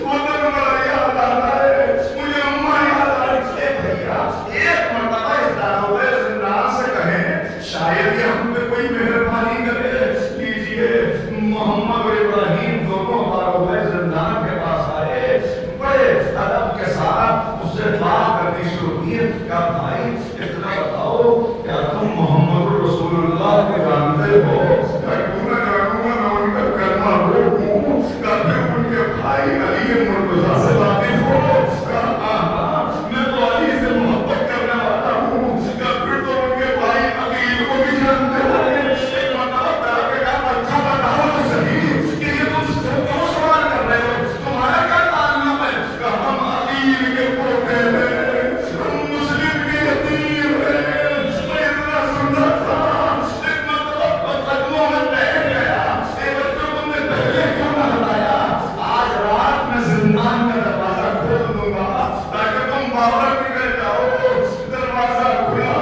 Speaker 2: وطن بڑا یاد آ رہا ہے, مجھے اماں یاد آ رہی ہے. بھیا ایک مرتبہ اس داروغ زندان سے کہیں شاید یہ ہم پہ کوئی مہربانی کرے. لیجئے محمد اور ابراہیم دونوں داروغ زندان کے پاس آئے, بڑے ادب کے ساتھ اس سے بات کرنی شروع کی. کہا بھائی اتنا بتاؤ کیا تم محمد رسول اللہ کو جانتے ہو؟ ان کے بھائی علی مرتضیٰ سے واقف ہو؟ میں تو علی سے محبت کرنے والا ہوں. پھر تو ان کے بھائی عقیل کو بھی جانتے ہو. ایک مطلب کر کے کہا بچہ بتاؤ تو صحیح کہ یہ تم کیوں سوال کر رہے ہو, تمہارا کیا تعلق ہے؟ کہ ہم عقیل کے پوتے ہیں, ہم مسلم کے یتیم ہیں. میں اتنا سنتا تھا, ایک مطلب قدموں میں بیٹھ گیا. اے بچوں تم نے پہلے کیوں نہ بتایا؟ آج رات میں زندان کا دروازہ کھول دوں گا تاکہ تم باہر نکل جاؤ. دروازہ کھلا,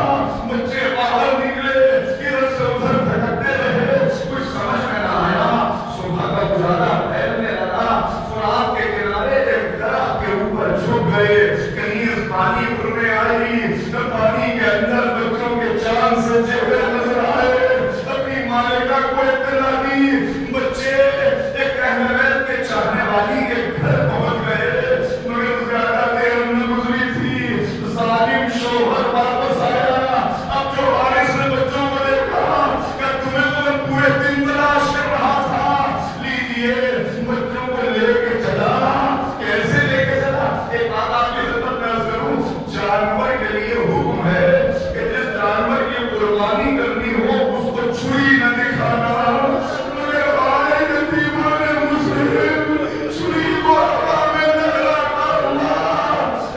Speaker 2: بچے باہر نکلے, ادھر سے ادھر بھٹکتے رہے. کچھ سمجھ میں نہ آیا. صبح کا اجالا پھیلنے لگا. فرات کے کنارے ایک درخت کے اوپر چھپ گئے. کنیز پانی بھرنے آئی. پانی کے اندر بچوں کے چاند سے چہرے نظر آئے. اپنی مالکہ کو اطلاع دی. بچے ایک اہل بیت کے چاہنے والی کے گھر پہنچ گئے. مگر زیادہ دیر نہ گزری تھی, ظالم شوہر واپس آیا. اب جو وارث نے بچوں کو دیکھا کہ تمہیں تو میں پورے دن تلاش کر رہا تھا. لیجئے بچوں کو لے کے چلا. کیسے لے کے چلا؟ ایک بات آپ کی خدمت میں عرض کروں, جانور کے لیے حکم ہے کہ جس جانور کی قربانی کرنی ہو اس کو چھری نہ دکھانا. مگر آئے یتیمان مسلم چھری کو ہوا میں لہراتا ہوا.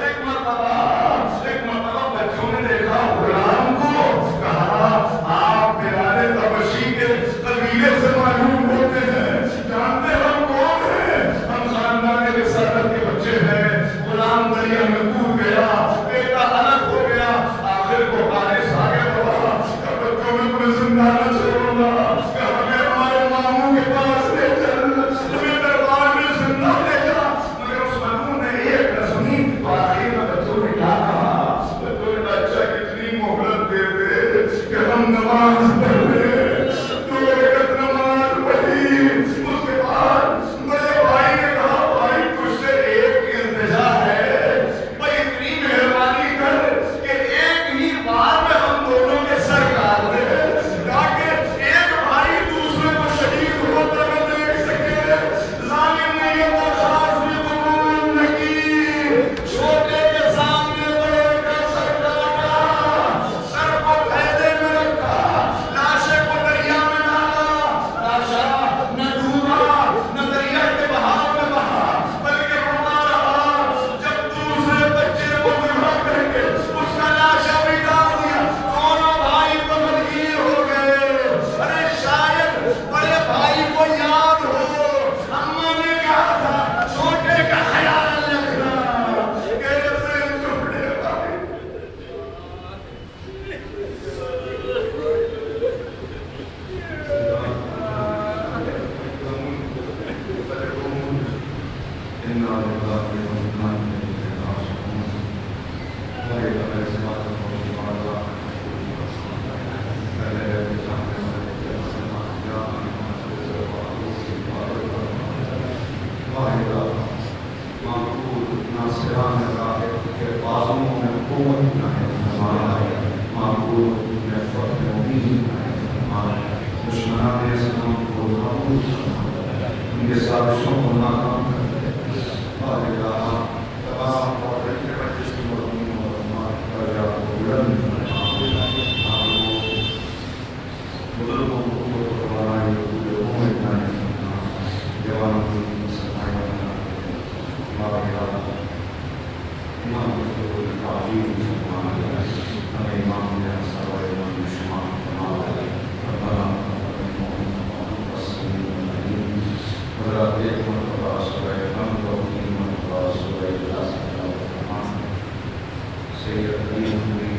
Speaker 2: ایک مرتبہ بچوں نے دیکھا غلام کو, کہا آپ بلال حبشی کے قبیلے سے معلوم ہوتے ہیں, جانتے ہم کون ہیں؟ ہم خاندان رسالت کے بچے ہیں. غلام دریا میں کود گیا, بیٹا الگ ہو گیا. آخر کو وارث آگے بڑھا. بچوں امام رسول تعظیم سبحان اللہ ہمیں امام نے صحابہ امام شمار فرما ربنا حضرات ایک مرتبہ سورہ حمد اور تین مرتبہ سورہ اخلاص کی تلاوت فرما سید کریم